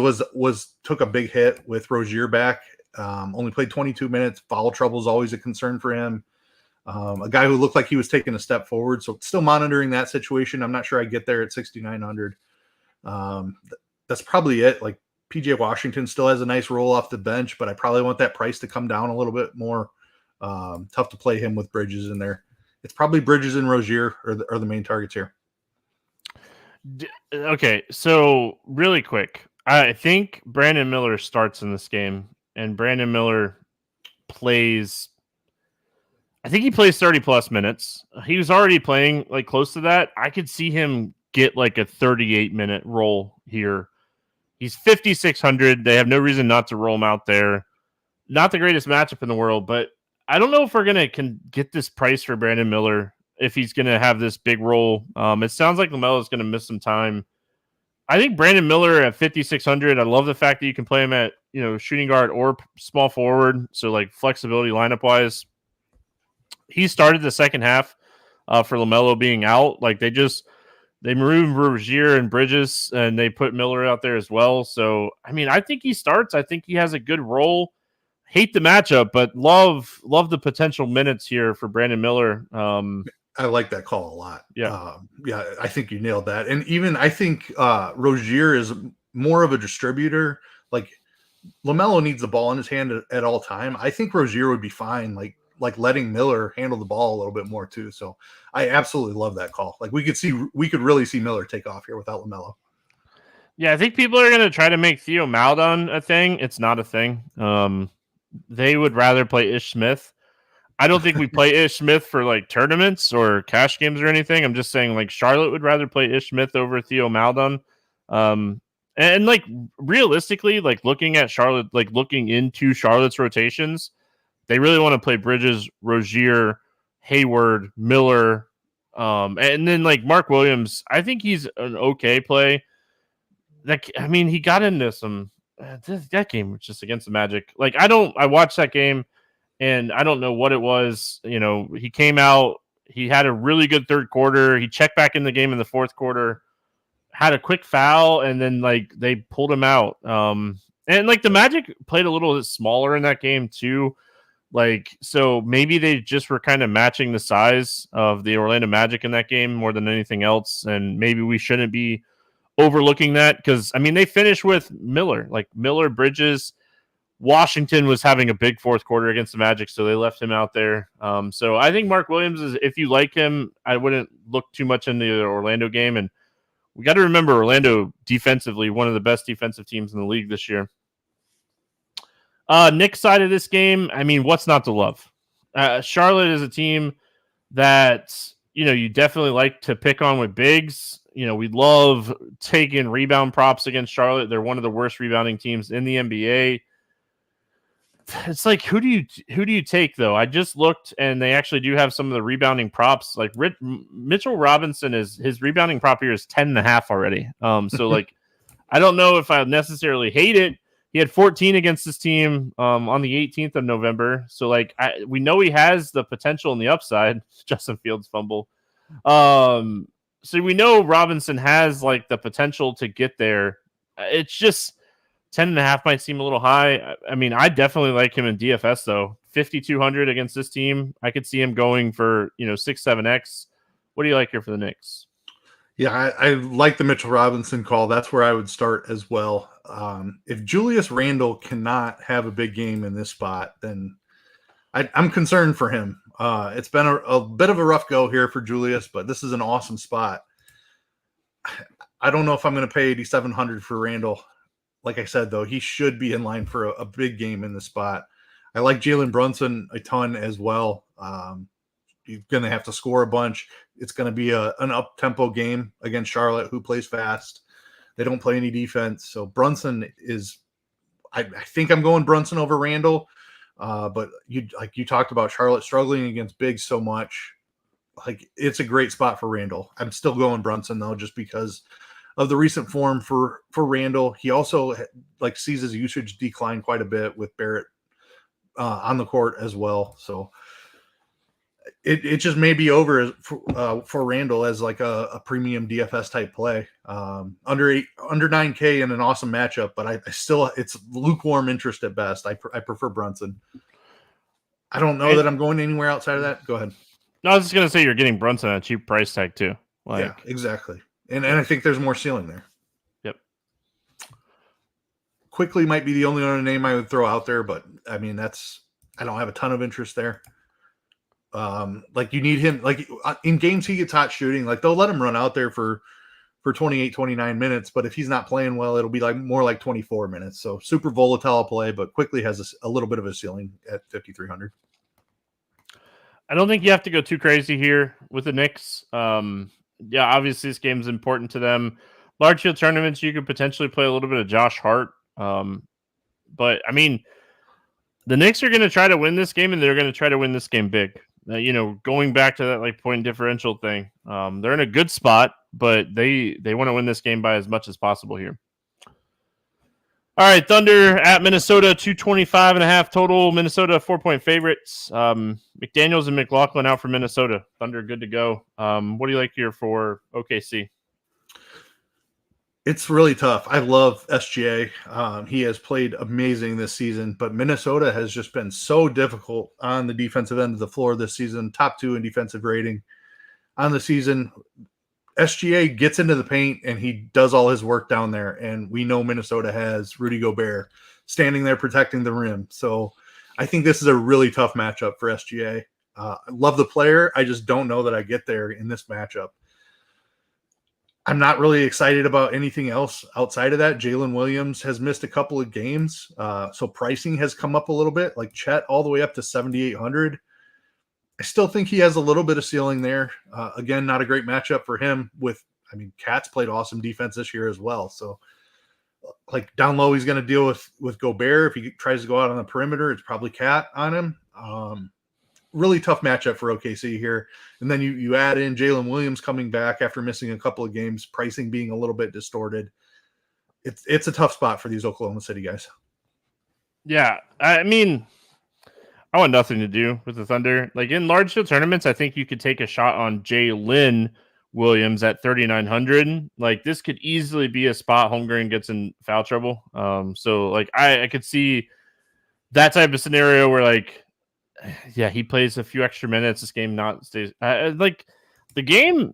took a big hit with Rozier back. Only played 22 minutes. Foul trouble is always a concern for him. A guy who looked like he was taking a step forward. So still monitoring that situation. I'm not sure I get there at 6,900. That's probably it. Like PJ Washington still has a nice roll off the bench, but I probably want that price to come down a little bit more. Tough to play him with Bridges in there. It's probably Bridges and Rozier are the main targets here. Okay, so really quick, I think Brandon Miller starts in this game, and Brandon Miller plays. I think he plays 30 plus minutes. He was already playing like close to that. I could see him get like a 38-minute roll here. He's 5,600. They have no reason not to roll him out there. Not the greatest matchup in the world, but I don't know if we're going to get this price for Brandon Miller if he's going to have this big role. It sounds like LaMelo is going to miss some time. I think Brandon Miller at 5,600, I love the fact that you can play him at, shooting guard or small forward. So like flexibility lineup wise, he started the second half for LaMelo being out. Like they removed Rozier and Bridges and they put Miller out there as well. So, I mean, I think he starts. I think he has a good role. Hate the matchup, but love the potential minutes here for Brandon Miller. I like that call a lot. Yeah. I think you nailed that. And even I think Rozier is more of a distributor. Like LaMelo needs the ball in his hand at all time. I think Rozier would be fine, like letting Miller handle the ball a little bit more too. So I absolutely love that call. Like we could really see Miller take off here without LaMelo. Yeah, I think people are going to try to make Theo Maledon a thing. It's not a thing. They would rather play Ish Smith. I don't think we play Ish Smith for like tournaments or cash games or anything. I'm just saying like Charlotte would rather play Ish Smith over Theo Maledon. And like realistically, like looking at Charlotte, like looking into Charlotte's rotations, they really want to play Bridges, Rozier, Hayward, Miller, and then like Mark Williams. I think he's an okay play. He got into some that game was just against the Magic. Like I watched that game. And I don't know what it was. He came out. He had a really good third quarter. He checked back in the game in the fourth quarter, had a quick foul, and then like they pulled him out. And like the Magic played a little bit smaller in that game too. Like so, maybe they just were kind of matching the size of the Orlando Magic in that game more than anything else. And maybe we shouldn't be overlooking that because they finished with Miller, Bridges. Washington was having a big fourth quarter against the Magic, so they left him out there. So I think Mark Williams is, if you like him, I wouldn't look too much into the Orlando game. And we got to remember Orlando defensively, one of the best defensive teams in the league this year. Nick's side of this game, what's not to love? Charlotte is a team that, you definitely like to pick on with bigs. We love taking rebound props against Charlotte. They're one of the worst rebounding teams in the NBA. It's like who do you take though? I just looked and they actually do have some of the rebounding props. Like Mitchell Robinson his rebounding prop here is 10.5 already. So like I don't know if I necessarily hate it. He had 14 against this team on the 18th of November. So like we know he has the potential and the upside. Justin Fields fumble. So we know Robinson has like the potential to get there. It's just 10.5 might seem a little high. I definitely like him in DFS though. 5,200 against this team. I could see him going for 6-7x. What do you like here for the Knicks? Yeah, I like the Mitchell Robinson call. That's where I would start as well. If Julius Randle cannot have a big game in this spot, then I'm concerned for him. It's been a bit of a rough go here for Julius, but this is an awesome spot. I don't know if I'm going to pay 8,700 for Randle. Like I said, though, he should be in line for a big game in the spot. I like Jalen Brunson a ton as well. He's going to have to score a bunch. It's going to be an up-tempo game against Charlotte, who plays fast. They don't play any defense. So Brunson is – I think I'm going Brunson over Randle. But you talked about Charlotte struggling against bigs so much. like it's a great spot for Randall. I'm still going Brunson though, just because of the recent form for Randall. He also like sees his usage decline quite a bit with Barrett on the court as well. So it just may be over for Randall as like a premium DFS type play. Under 9K in an awesome matchup, but I still, it's lukewarm interest at best. I prefer Brunson. I don't know that I'm going anywhere outside of that. Go ahead. No, I was just gonna say you're getting Brunson at a cheap price tag too. Like, yeah, exactly. And I think there's more ceiling there. Yep. Quickly might be the only other name I would throw out there, but I mean, I don't have a ton of interest there. Like you need him, like in games he gets hot shooting, like they'll let him run out there for 28, 29 minutes, but if he's not playing well, it'll be like more like 24 minutes. So super volatile play, but quickly has a little bit of a ceiling at 5,300. I don't think you have to go too crazy here with the Knicks. Yeah, obviously this game's important to them. Large field tournaments, you could potentially play a little bit of Josh Hart. But I mean, the Knicks are going to try to win this game, and they're going to try to win this game big. Going back to that like point differential thing, they're in a good spot, but they want to win this game by as much as possible here. All right, Thunder at Minnesota, 225.5 total. Minnesota 4-point favorites. McDaniels and McLaughlin out for Minnesota. Thunder good to go. What do you like here for OKC? It's really tough. I love SGA. He has played amazing this season, but Minnesota has just been so difficult on the defensive end of the floor this season. Top 2 in defensive rating on the season. SGA gets into the paint and he does all his work down there. And we know Minnesota has Rudy Gobert standing there protecting the rim. So I think this is a really tough matchup for SGA. I love the player. I just don't know that I get there in this matchup. I'm not really excited about anything else outside of that. Jalen Williams has missed a couple of games. So pricing has come up a little bit, like Chet all the way up to 7,800. I still think he has a little bit of ceiling there. Again, not a great matchup for him Cat's played awesome defense this year as well. So like down low, he's going to deal with Gobert. If he tries to go out on the perimeter, it's probably Cat on him. Really tough matchup for OKC here. And then you add in Jalen Williams coming back after missing a couple of games, pricing being a little bit distorted. It's a tough spot for these Oklahoma City guys. Yeah, I mean, I want nothing to do with the Thunder. Like in large field tournaments, I think you could take a shot on Jalen Williams at 3,900. Like this could easily be a spot Holmgren gets in foul trouble. So like I could see that type of scenario where like, yeah, he plays a few extra minutes. This game not stays like the game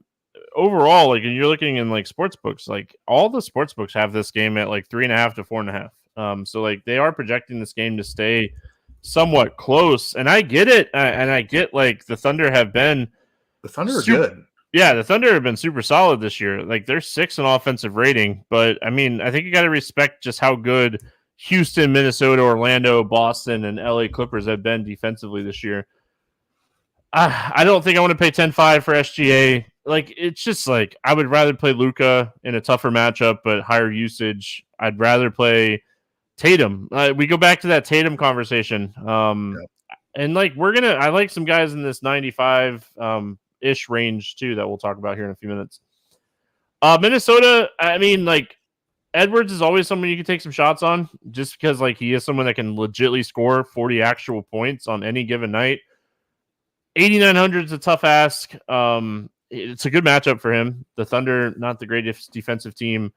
overall. Like, and you're looking in like sports books, like all the sports books have this game at like 3.5 to 4.5. So like they are projecting this game to stay somewhat close, and I get it, and I get like the Thunder are good. Yeah, the Thunder have been super solid this year. Like they're 6th in offensive rating, but I mean, I think you got to respect just how good Houston, Minnesota, Orlando, Boston, and LA Clippers have been defensively this year. I don't think I want to pay 10-5 for SGA. Like it's just like I would rather play Luka in a tougher matchup, but higher usage. I'd rather play Tatum. We go back to that Tatum conversation. And like I like some guys in this 95 ish range too that we'll talk about here in a few minutes. Minnesota, I mean, like Edwards is always someone you can take some shots on just because like he is someone that can legitimately score 40 actual points on any given night. 8,900 is a tough ask. It's a good matchup for him. The Thunder, not the greatest defensive team.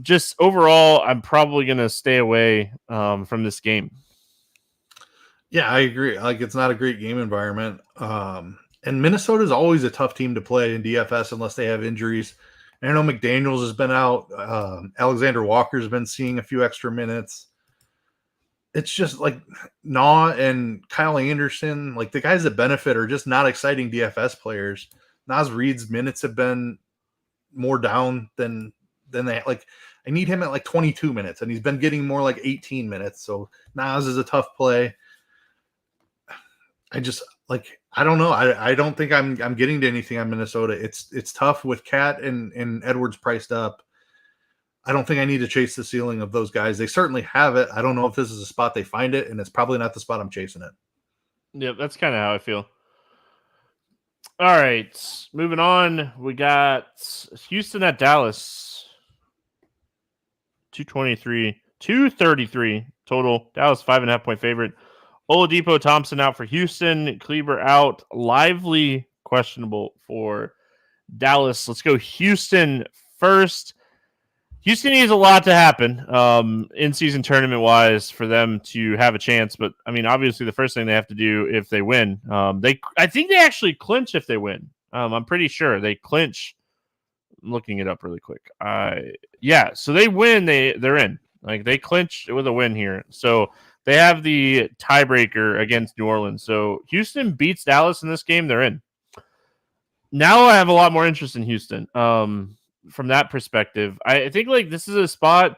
Just overall, I'm probably going to stay away from this game. Yeah, I agree. Like it's not a great game environment. And Minnesota is always a tough team to play in DFS unless they have injuries. I know McDaniels has been out. Alexander Walker's been seeing a few extra minutes. It's just like Naw and Kyle Anderson, like the guys that benefit are just not exciting DFS players. Naz Reid's minutes have been more down than they like. I need him at like 22 minutes, and he's been getting more like 18 minutes. So Naz is a tough play. I don't know. I don't think I'm getting to anything on Minnesota. It's tough with Cat and Edwards priced up. I don't think I need to chase the ceiling of those guys. They certainly have it. I don't know if this is a spot they find it, and it's probably not the spot I'm chasing it. Yeah, that's kind of how I feel. All right, moving on. We got Houston at Dallas. 233 total. Dallas 5.5 point favorite. Oladipo Thompson out for Houston. Kleber out. Lively questionable for Dallas. Let's go Houston first. Houston needs a lot to happen in season tournament wise for them to have a chance. But I mean, obviously, the first thing they have to do if they win, I think they actually clinch if they win. I'm pretty sure they clinch. I'm looking it up really quick. Yeah, so they win, they're in. Like they clinch with a win here. So they have the tiebreaker against New Orleans. So Houston beats Dallas in this game, they're in. Now I have a lot more interest in Houston. From that perspective, I think like this is a spot.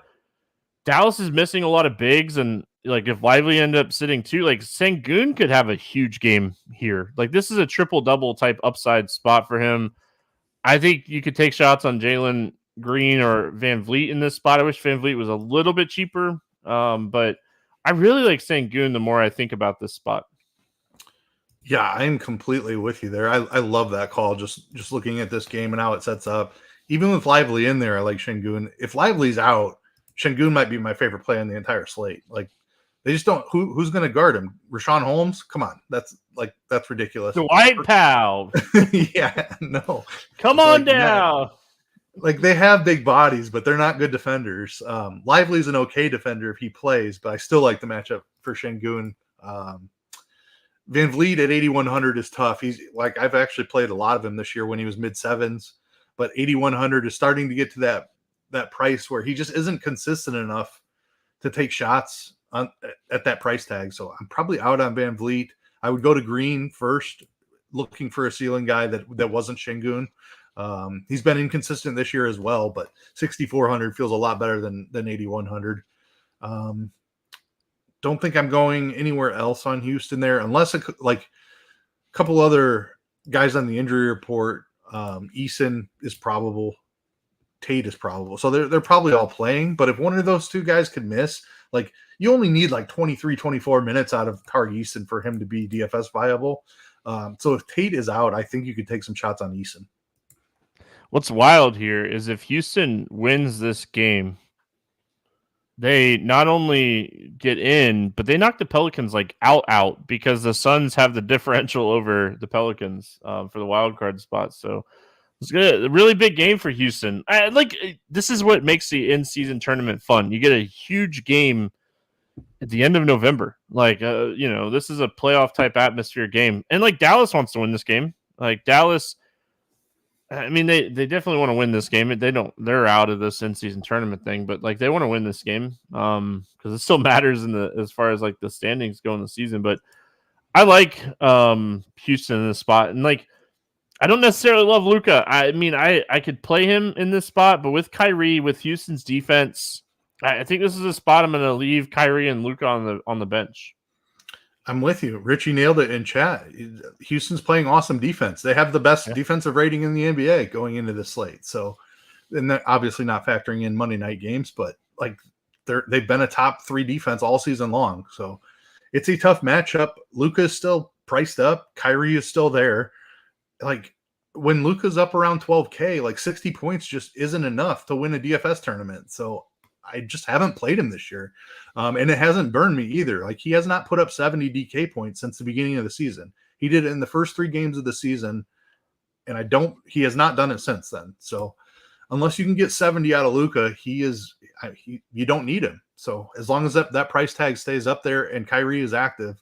Dallas is missing a lot of bigs, and like if Lively end up sitting too, like Sengun could have a huge game here. Like this is a triple double type upside spot for him. I think you could take shots on Jalen Green or Van Vliet in this spot. I wish Van Vliet was a little bit cheaper, but I really like Sengun the more I think about this spot. Yeah, I'm completely with you there. I love that call. Just looking at this game and how it sets up. Even with Lively in there, I like Sengun. If Lively's out, Sengun might be my favorite play on the entire slate. Like they just don't. Who's going to guard him? Rashawn Holmes? Come on, that's ridiculous. Dwight Powell. Yeah, no. Come on down. Like they have big bodies, but they're not good defenders. Lively's an okay defender if he plays, but I still like the matchup for Sengun. Van Vliet at 8,100 is tough. He's like I've actually played a lot of him this year when he was mid sevens. But 8,100 is starting to get to that price where he just isn't consistent enough to take shots at that price tag. So I'm probably out on Van Vliet. I would go to Green first, looking for a ceiling guy that wasn't Sengun. He's been inconsistent this year as well, but 6,400 feels a lot better than 8,100. Don't think I'm going anywhere else on Houston there, unless a couple other guys on the injury report. Eason is probable. Tate is probable. So they're probably all playing. But if one of those two guys could miss, like you only need like 23, 24 minutes out of Tari Eason for him to be DFS viable. So if Tate is out, I think you could take some shots on Eason. What's wild here is if Houston wins this game, they not only get in, but they knock the Pelicans like out because the Suns have the differential over the Pelicans for the wild card spot. So it's good. A really big game for Houston. This is what makes the in-season tournament fun. You get a huge game at the end of November. This is a playoff type atmosphere game. And like Dallas wants to win this game. Like Dallas, I mean, they definitely want to win this game. They're out of this in-season tournament thing, but like they want to win this game because it still matters as far as like the standings go in the season. But I like Houston in this spot, and like I don't necessarily love Luka. I mean, I could play him in this spot, but with Kyrie, with Houston's defense, I think this is a spot I'm going to leave Kyrie and Luka on the bench. I'm with you. Richie nailed it in chat. Houston's playing awesome defense. They have the best defensive rating in the NBA going into this slate. So, and they're obviously not factoring in Monday night games, but like they've been a top 3 defense all season long. So it's a tough matchup. Luka is still priced up. Kyrie is still there. Like when Luka's up around 12K, like 60 points just isn't enough to win a DFS tournament. So I just haven't played him this year. And it hasn't burned me either. Like he has not put up 70 DK points since the beginning of the season. He did it in the first 3 games of the season. And he has not done it since then. So unless you can get 70 out of Luka, you don't need him. So as long as that price tag stays up there and Kyrie is active,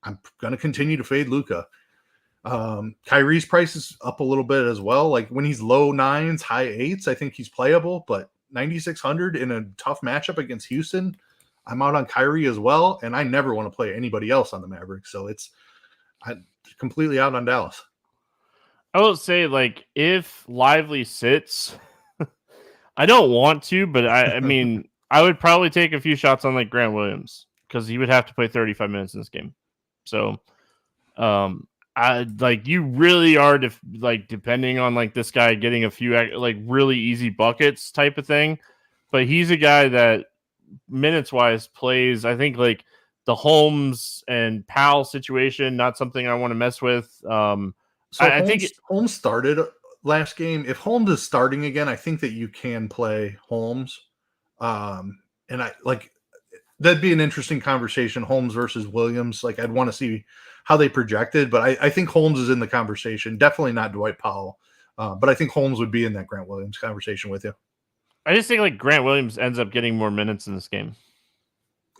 I'm going to continue to fade Luka. Kyrie's price is up a little bit as well. Like when he's low 9s, high 8s, I think he's playable, but 9,600 in a tough matchup against Houston, I'm out on Kyrie as well, and I never want to play anybody else on the Mavericks. So I'm completely out on Dallas. I will say, like, if Lively sits, I don't want to, but I mean, I would probably take a few shots on like Grant Williams because he would have to play 35 minutes in this game. So, you really are depending on like this guy getting a few like really easy buckets type of thing, but he's a guy that minutes wise plays. I think like the Holmes and Powell situation, not something I want to mess with. So I think Holmes started last game. If Holmes is starting again, I think that you can play Holmes. And I like that'd be an interesting conversation, Holmes versus Williams. Like I'd want to see how they projected, but I think Holmes is in the conversation. Definitely not Dwight Powell. But I think Holmes would be in that Grant Williams conversation with you. I just think like Grant Williams ends up getting more minutes in this game.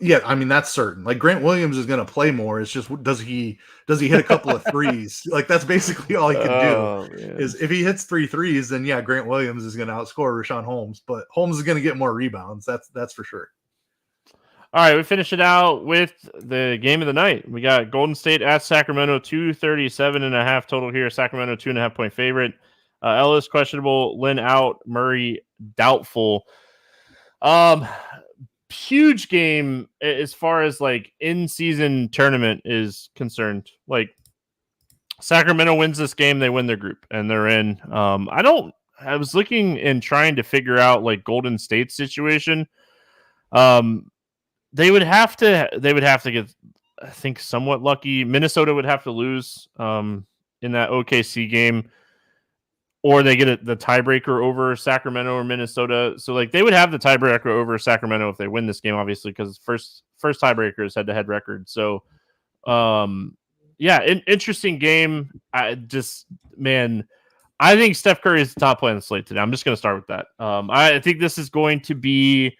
Yeah, I mean that's certain. Like Grant Williams is going to play more. It's just does he hit a couple of threes? Like that's basically all he can do. Is if he hits 3 threes, then yeah, Grant Williams is going to outscore Rashawn Holmes. But Holmes is going to get more rebounds. That's for sure. All right, we finish it out with the game of the night. We got Golden State at Sacramento, 237.5 total here. Sacramento 2.5 point favorite. Ellis questionable, Lynn out, Murray doubtful. Huge game as far as like in-season tournament is concerned. Like Sacramento wins this game, they win their group and they're in. I was looking and trying to figure out like Golden State's situation. They would have to get, I think, somewhat lucky. Minnesota would have to lose in that OKC game, or they get the tiebreaker over Sacramento or Minnesota. So like they would have the tiebreaker over Sacramento if they win this game, obviously, because first tiebreaker is head-to-head record. So interesting game. I think Steph Curry is the top play on the slate today. I'm just going to start with that. I think this is going to be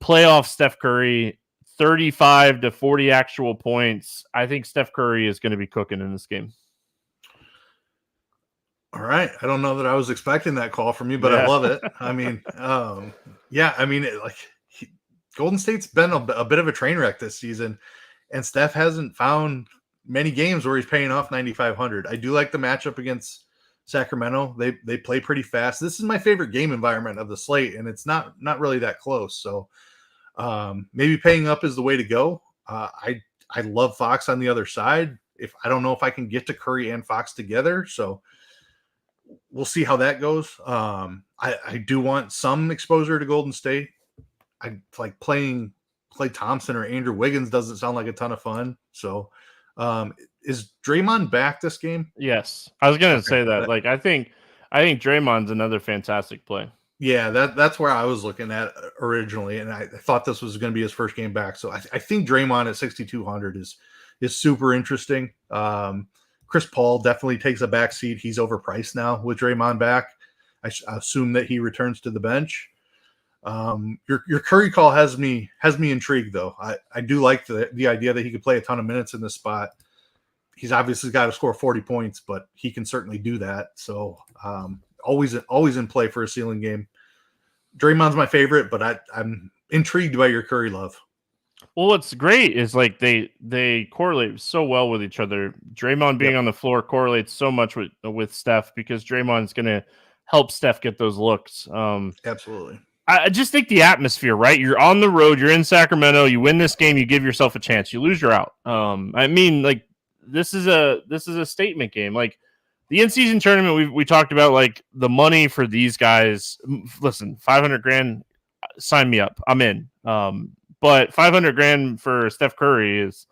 playoff Steph Curry. 35 to 40 actual points. I think Steph Curry is going to be cooking in this game. All right. I don't know that I was expecting that call from you, but I love it. I mean, Golden State's been a bit of a train wreck this season, and Steph hasn't found many games where he's paying off 9,500. I do like the matchup against Sacramento. They play pretty fast. This is my favorite game environment of the slate, and it's not really that close. So maybe paying up is the way to go. I love Fox on the other side. I don't know if I can get to Curry and Fox together, so we'll see how that goes. I do want some exposure to Golden State. I like playing Klay Thompson or Andrew Wiggins doesn't sound like a ton of fun. So is Draymond back this game? Yes, I was gonna say that. Like I think Draymond's another fantastic play. Yeah, that's where I was looking at originally, and I thought this was going to be his first game back. So I think Draymond at 6,200 is super interesting. Chris Paul definitely takes a back seat. He's overpriced now with Draymond back. I assume that he returns to the bench. Your Curry call has me intrigued though. I do like the idea that he could play a ton of minutes in this spot. He's obviously got to score 40 points, but he can certainly do that. So always in play for a ceiling game. Draymond's my favorite, but I'm intrigued by your Curry love. Well, what's great is like they correlate so well with each other. Draymond being on the floor correlates so much with Steph because Draymond's going to help Steph get those looks. Absolutely. I just think the atmosphere, right? You're on the road. You're in Sacramento. You win this game. You give yourself a chance. You lose, you're out. I mean, like this is a statement game. Like the in-season tournament, we talked about like the money for these guys. Listen, $500,000, sign me up. I'm in. But $500,000 for Steph Curry is,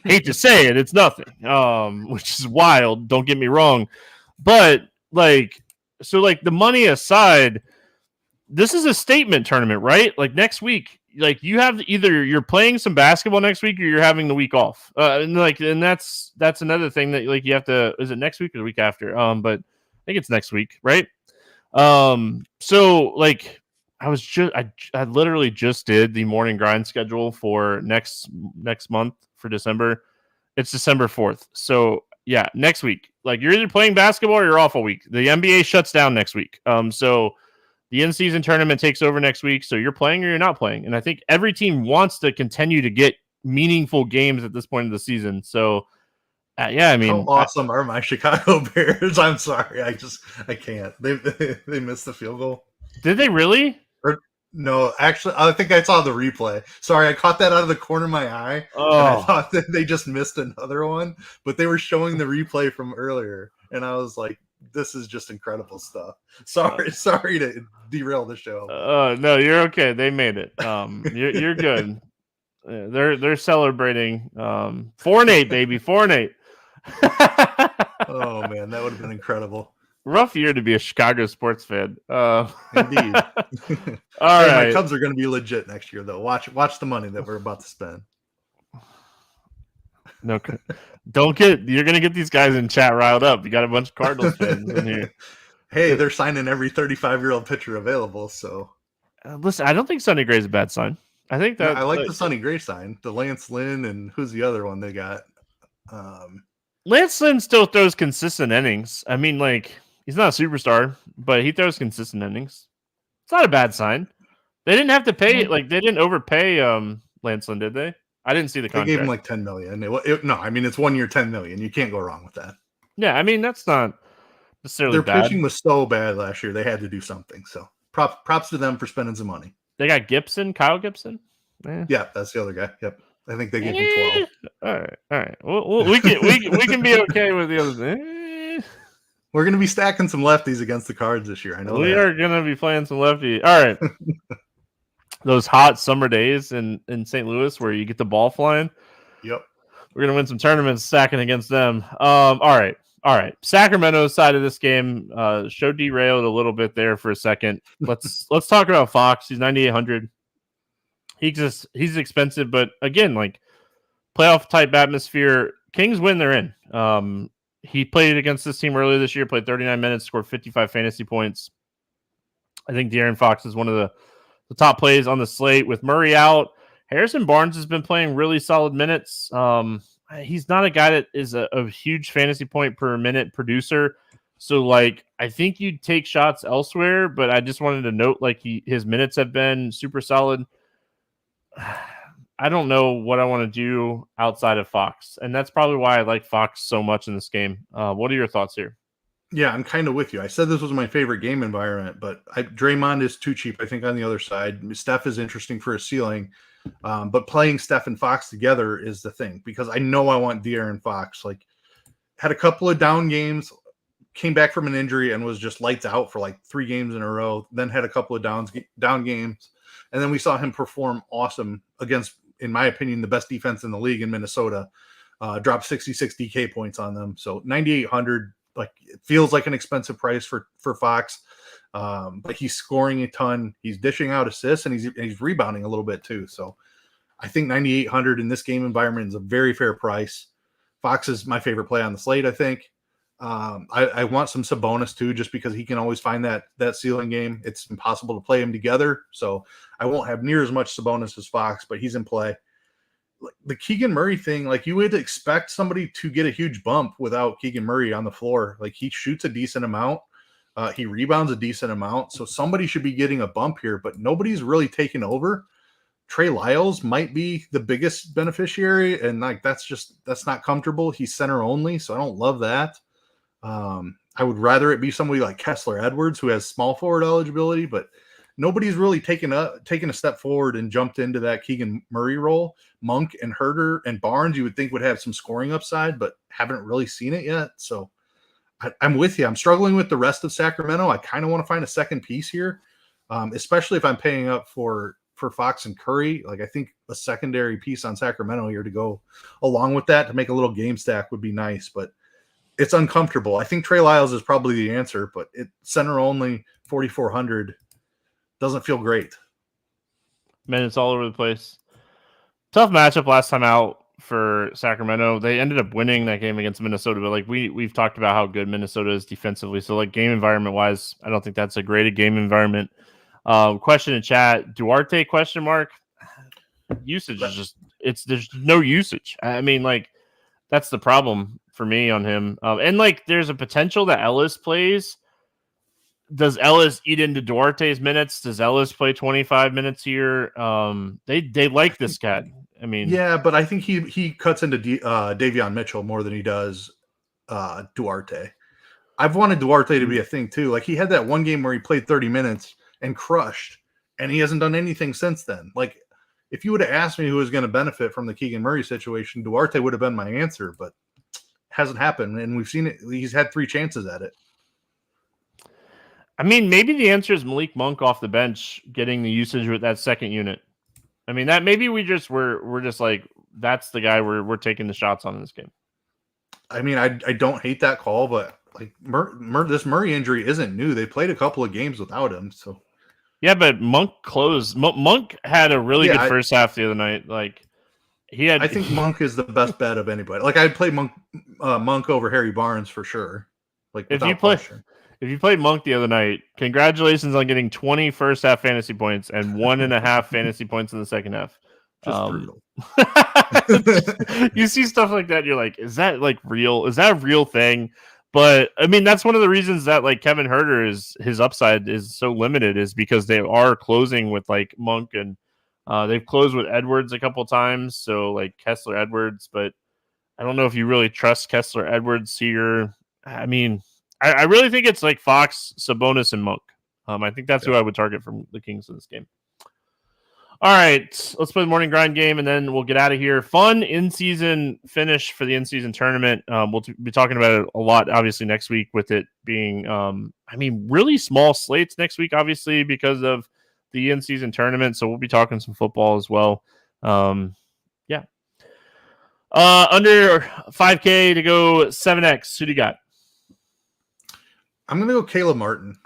hate to say it, it's nothing. Which is wild. Don't get me wrong, but like the money aside, this is a statement tournament, right? Like next week, like you have either you're playing some basketball next week or you're having the week off. And that's another thing that like you have to. Is it next week or the week after? But I think it's next week, right? So like. I literally just did the morning grind schedule for next month for December. It's December 4th. So yeah, next week, like you're either playing basketball or you're off a week. The NBA shuts down next week. So the in-season tournament takes over next week. So you're playing or you're not playing. And I think every team wants to continue to get meaningful games at this point of the season. So I mean, how awesome are my Chicago Bears? I'm sorry. I can't. They missed the field goal. Did they really? No, actually, I think I saw the replay. Sorry, I caught that out of the corner of my eye. Oh. And I thought that they just missed another one, but they were showing the replay from earlier, and I was like, "This is just incredible stuff." Sorry to derail the show. No, you're okay. They made it. You're good. They're celebrating 4-8, baby, 4-8. Oh man, that would have been incredible. Rough year to be a Chicago sports fan. Indeed. All My right. Cubs are going to be legit next year, though. Watch the money that we're about to spend. No, you're gonna get these guys in chat riled up. You got a bunch of Cardinals fans in here. Hey, they're signing every 35-year-old pitcher available. So listen, I don't think Sonny Gray's a bad sign. I think that I like the Sonny Gray sign, the Lance Lynn, and who's the other one they got? Lance Lynn still throws consistent innings. I mean, like, he's not a superstar, but he throws consistent innings. It's not a bad sign. They didn't have to pay, like, they didn't overpay Lance Lynn, did they? I didn't see the contract. They gave him like $10 million. No, I mean, it's 1 year, $10 million. You can't go wrong with that. Yeah, I mean, that's not necessarily Their bad. pitching was so bad last year, they had to do something. So props to them for spending some money. They got Kyle Gibson. Yeah, that's the other guy. Yep. I think they gave him 12. All right. Well, we can be okay with the other thing. We're going to be stacking some lefties against the Cards this year. I know we are going to be playing some lefty. All right. Those hot summer days in St. Louis where you get the ball flying. Yep. We're going to win some tournaments stacking against them. All right. Sacramento's side of this game, show derailed a little bit there for a second. Let's talk about Fox. He's 9,800. He's expensive, but again, like playoff type atmosphere. Kings win, they're in. He played against this team earlier this year, played 39 minutes, scored 55 fantasy points. I think De'Aaron Fox is one of the top plays on the slate. With Murray out, Harrison Barnes has been playing really solid minutes. He's not a guy that is a huge fantasy point per minute producer. So, like, I think you'd take shots elsewhere, but I just wanted to note, like, his minutes have been super solid. I don't know what I want to do outside of Fox, and that's probably why I like Fox so much in this game. What are your thoughts here? Yeah, I'm kind of with you. I said this was my favorite game environment, but Draymond is too cheap, I think, on the other side. Steph is interesting for a ceiling, but playing Steph and Fox together is the thing, because I know I want De'Aaron Fox. Like, had a couple of down games, came back from an injury, and was just lights out for like 3 games in a row, then had a couple of down games, and then we saw him perform awesome against, in my opinion, the best defense in the league in Minnesota. Dropped 66 DK points on them. So 9,800, like, it feels like an expensive price for Fox. But he's scoring a ton. He's dishing out assists, and he's rebounding a little bit too. So I think 9,800 in this game environment is a very fair price. Fox is my favorite play on the slate, I think. I want some Sabonis too, just because he can always find that ceiling game. It's impossible to play him together, so I won't have near as much Sabonis as Fox, but he's in play. The Keegan Murray thing, like, you would expect somebody to get a huge bump without Keegan Murray on the floor. Like, he shoots a decent amount, he rebounds a decent amount, so somebody should be getting a bump here, but nobody's really taken over. Trey Lyles might be the biggest beneficiary, and like that's not comfortable. He's center only, so I don't love that. I would rather it be somebody like Kessler Edwards, who has small forward eligibility, but nobody's really taken a step forward and jumped into that Keegan Murray role. Monk and Herter and Barnes, you would think, would have some scoring upside, but haven't really seen it yet. So I'm with you. I'm struggling with the rest of Sacramento. I kind of want to find a second piece here, especially if I'm paying up for Fox and Curry. Like, I think a secondary piece on Sacramento here to go along with that to make a little game stack would be nice, but it's uncomfortable. I think Trey Lyles is probably the answer, but center only 4,400 doesn't feel great. Man, it's all over the place. Tough matchup last time out for Sacramento. They ended up winning that game against Minnesota, but like we've talked about how good Minnesota is defensively. So, like, game environment wise, I don't think that's a great game environment. Question in chat: Duarte ? Usage is just there's no usage. I mean, like, that's the problem for me on him. And like, there's a potential that Ellis plays. Does Ellis eat into Duarte's minutes? Does Ellis play 25 minutes here? They like this cat. I mean, yeah, but I think he cuts into Davion Mitchell more than he does Duarte. I've wanted Duarte to be a thing too. Like, he had that one game where he played 30 minutes and crushed, and he hasn't done anything since then. Like, if you would have asked me who was going to benefit from the Keegan Murray situation, Duarte would have been my answer, but hasn't happened, and we've seen it. He's had 3 chances at it. I mean, maybe the answer is Malik Monk off the bench getting the usage with that second unit. I mean, that maybe we're just like, that's the guy we're taking the shots on in this game. I mean, I don't hate that call, but like this Murray injury isn't new. They played a couple of games without him, so Yeah, but Monk closed. Monk had a really good yeah, first half the other night. Like I think Monk is the best bet of anybody. Like I'd play Monk over Harry Barnes for sure, like without question. If you played Monk the other night, congratulations on getting 20 first half fantasy points and 1.5 fantasy points in the second half. Just brutal. You see stuff like that, and you're like, is that like real? Is that a real thing? But I mean, that's one of the reasons that like Kevin Huerter his upside is so limited, is because they are closing with like Monk, and they've closed with Edwards a couple times. So like Kessler Edwards, but I don't know if you really trust Kessler Edwards here. I mean, I really think it's like Fox, Sabonis, and Monk. I think that's who I would target from the Kings in this game. All right, let's play the morning grind game, and then we'll get out of here. Fun in-season finish for the in-season tournament. We'll be talking about it a lot, obviously, next week, with it being, really small slates next week, obviously, because of the in-season tournament. So we'll be talking some football as well. Yeah. Under 5K to go 7X. Who do you got? I'm going to go Caleb Martin.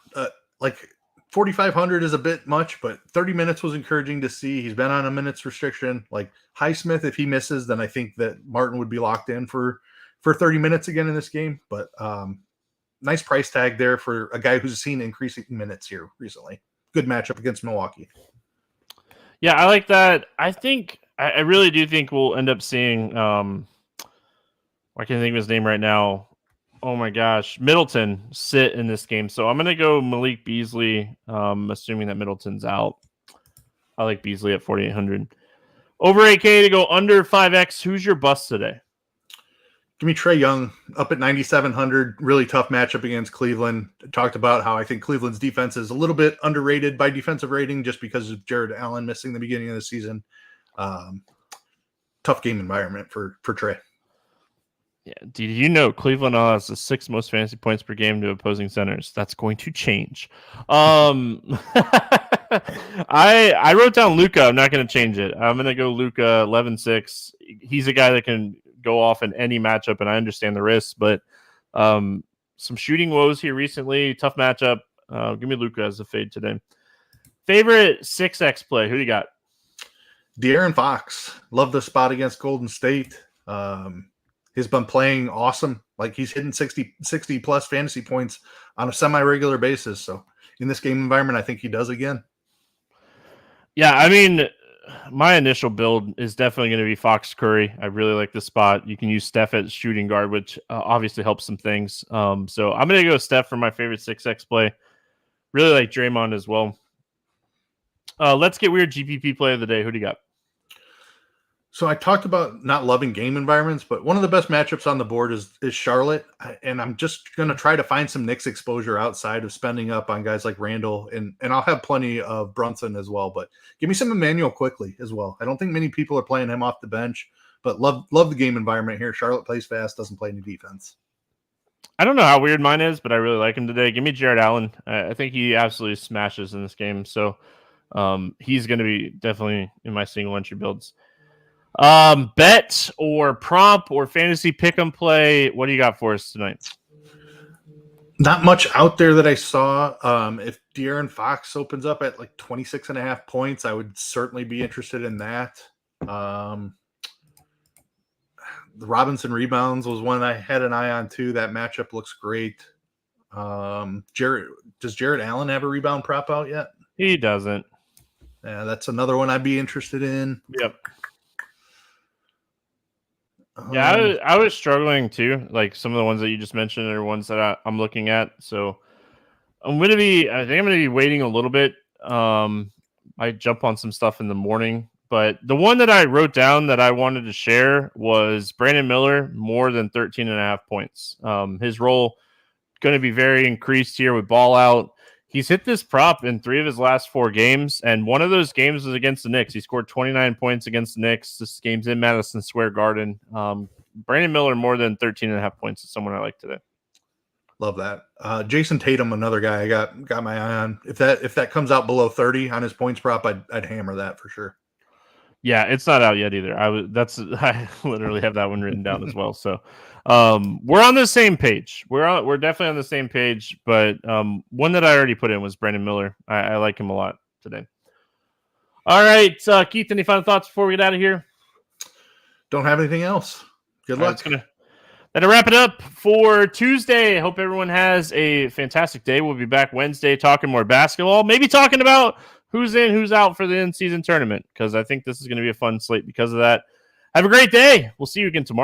4,500 is a bit much, but 30 minutes was encouraging to see. He's been on a minutes restriction. Like Highsmith, if he misses, then I think that Martin would be locked in for 30 minutes again in this game. But nice price tag there for a guy who's seen increasing minutes here recently. Good matchup against Milwaukee. Yeah, I like that. I really do think we'll end up seeing I can't think of his name right now. Oh my gosh, Middleton sit in this game. So I'm going to go Malik Beasley, assuming that Middleton's out. I like Beasley at 4,800. Over 8K to go under 5X. Who's your bust today? Give me Trae Young up at 9,700. Really tough matchup against Cleveland. Talked about how I think Cleveland's defense is a little bit underrated by defensive rating just because of Jared Allen missing the beginning of the season. Tough game environment for Trae. Yeah, did you know Cleveland has the 6th most fantasy points per game to opposing centers? That's going to change. I wrote down Luka. I'm not going to change it. I'm going to go Luka 11-6. He's a guy that can go off in any matchup, and I understand the risks, but some shooting woes here recently. Tough matchup. Give me Luka as a fade today. Favorite 6X play. Who do you got? De'Aaron Fox. Love the spot against Golden State. He's been playing awesome. Like he's hitting 60 plus fantasy points on a semi-regular basis. So in this game environment, I think he does again. Yeah, I mean, my initial build is definitely going to be Fox Curry. I really like this spot. You can use Steph at shooting guard, which obviously helps some things. So I'm going to go Steph for my favorite 6X play. Really like Draymond as well. Let's get weird GPP play of the day. Who do you got? So I talked about not loving game environments, but one of the best matchups on the board is Charlotte. And I'm just going to try to find some Knicks exposure outside of spending up on guys like Randall. And I'll have plenty of Brunson as well. But give me some Emmanuel quickly as well. I don't think many people are playing him off the bench, but love the game environment here. Charlotte plays fast, doesn't play any defense. I don't know how weird mine is, but I really like him today. Give me Jared Allen. I think he absolutely smashes in this game. So he's going to be definitely in my single entry builds. Bet or prompt or fantasy pick 'em play. What do you got for us tonight? Not much out there that I saw. If De'Aaron Fox opens up at like 26.5 points, I would certainly be interested in that. The Robinson rebounds was one I had an eye on too. That matchup looks great. Does Jared Allen have a rebound prop out yet? He doesn't. Yeah, that's another one I'd be interested in. Yep. Yeah, I was struggling too. Like some of the ones that you just mentioned are ones that I'm looking at. So I think I'm going to be waiting a little bit. I jump on some stuff in the morning, but the one that I wrote down that I wanted to share was Brandon Miller, more than 13.5 points. His role going to be very increased here with ball out. He's hit this prop in 3 of his last 4 games, and one of those games was against the Knicks. He scored 29 points against the Knicks. This game's in Madison Square Garden. Brandon Miller, more than 13.5 points, is someone I like today. Love that. Jason Tatum, another guy I got my eye on. If that comes out below 30 on his points prop, I'd hammer that for sure. Yeah, it's not out yet either. I literally have that one written down as well. So We're on the same page. We're definitely on the same page. But one that I already put in was Brandon Miller. I like him a lot today. All right, Keith. Any final thoughts before we get out of here? Don't have anything else. Good luck. That'll wrap it up for Tuesday. Hope everyone has a fantastic day. We'll be back Wednesday talking more basketball, maybe talking about who's in, who's out for the in-season tournament, because I think this is going to be a fun slate because of that. Have a great day. We'll see you again tomorrow.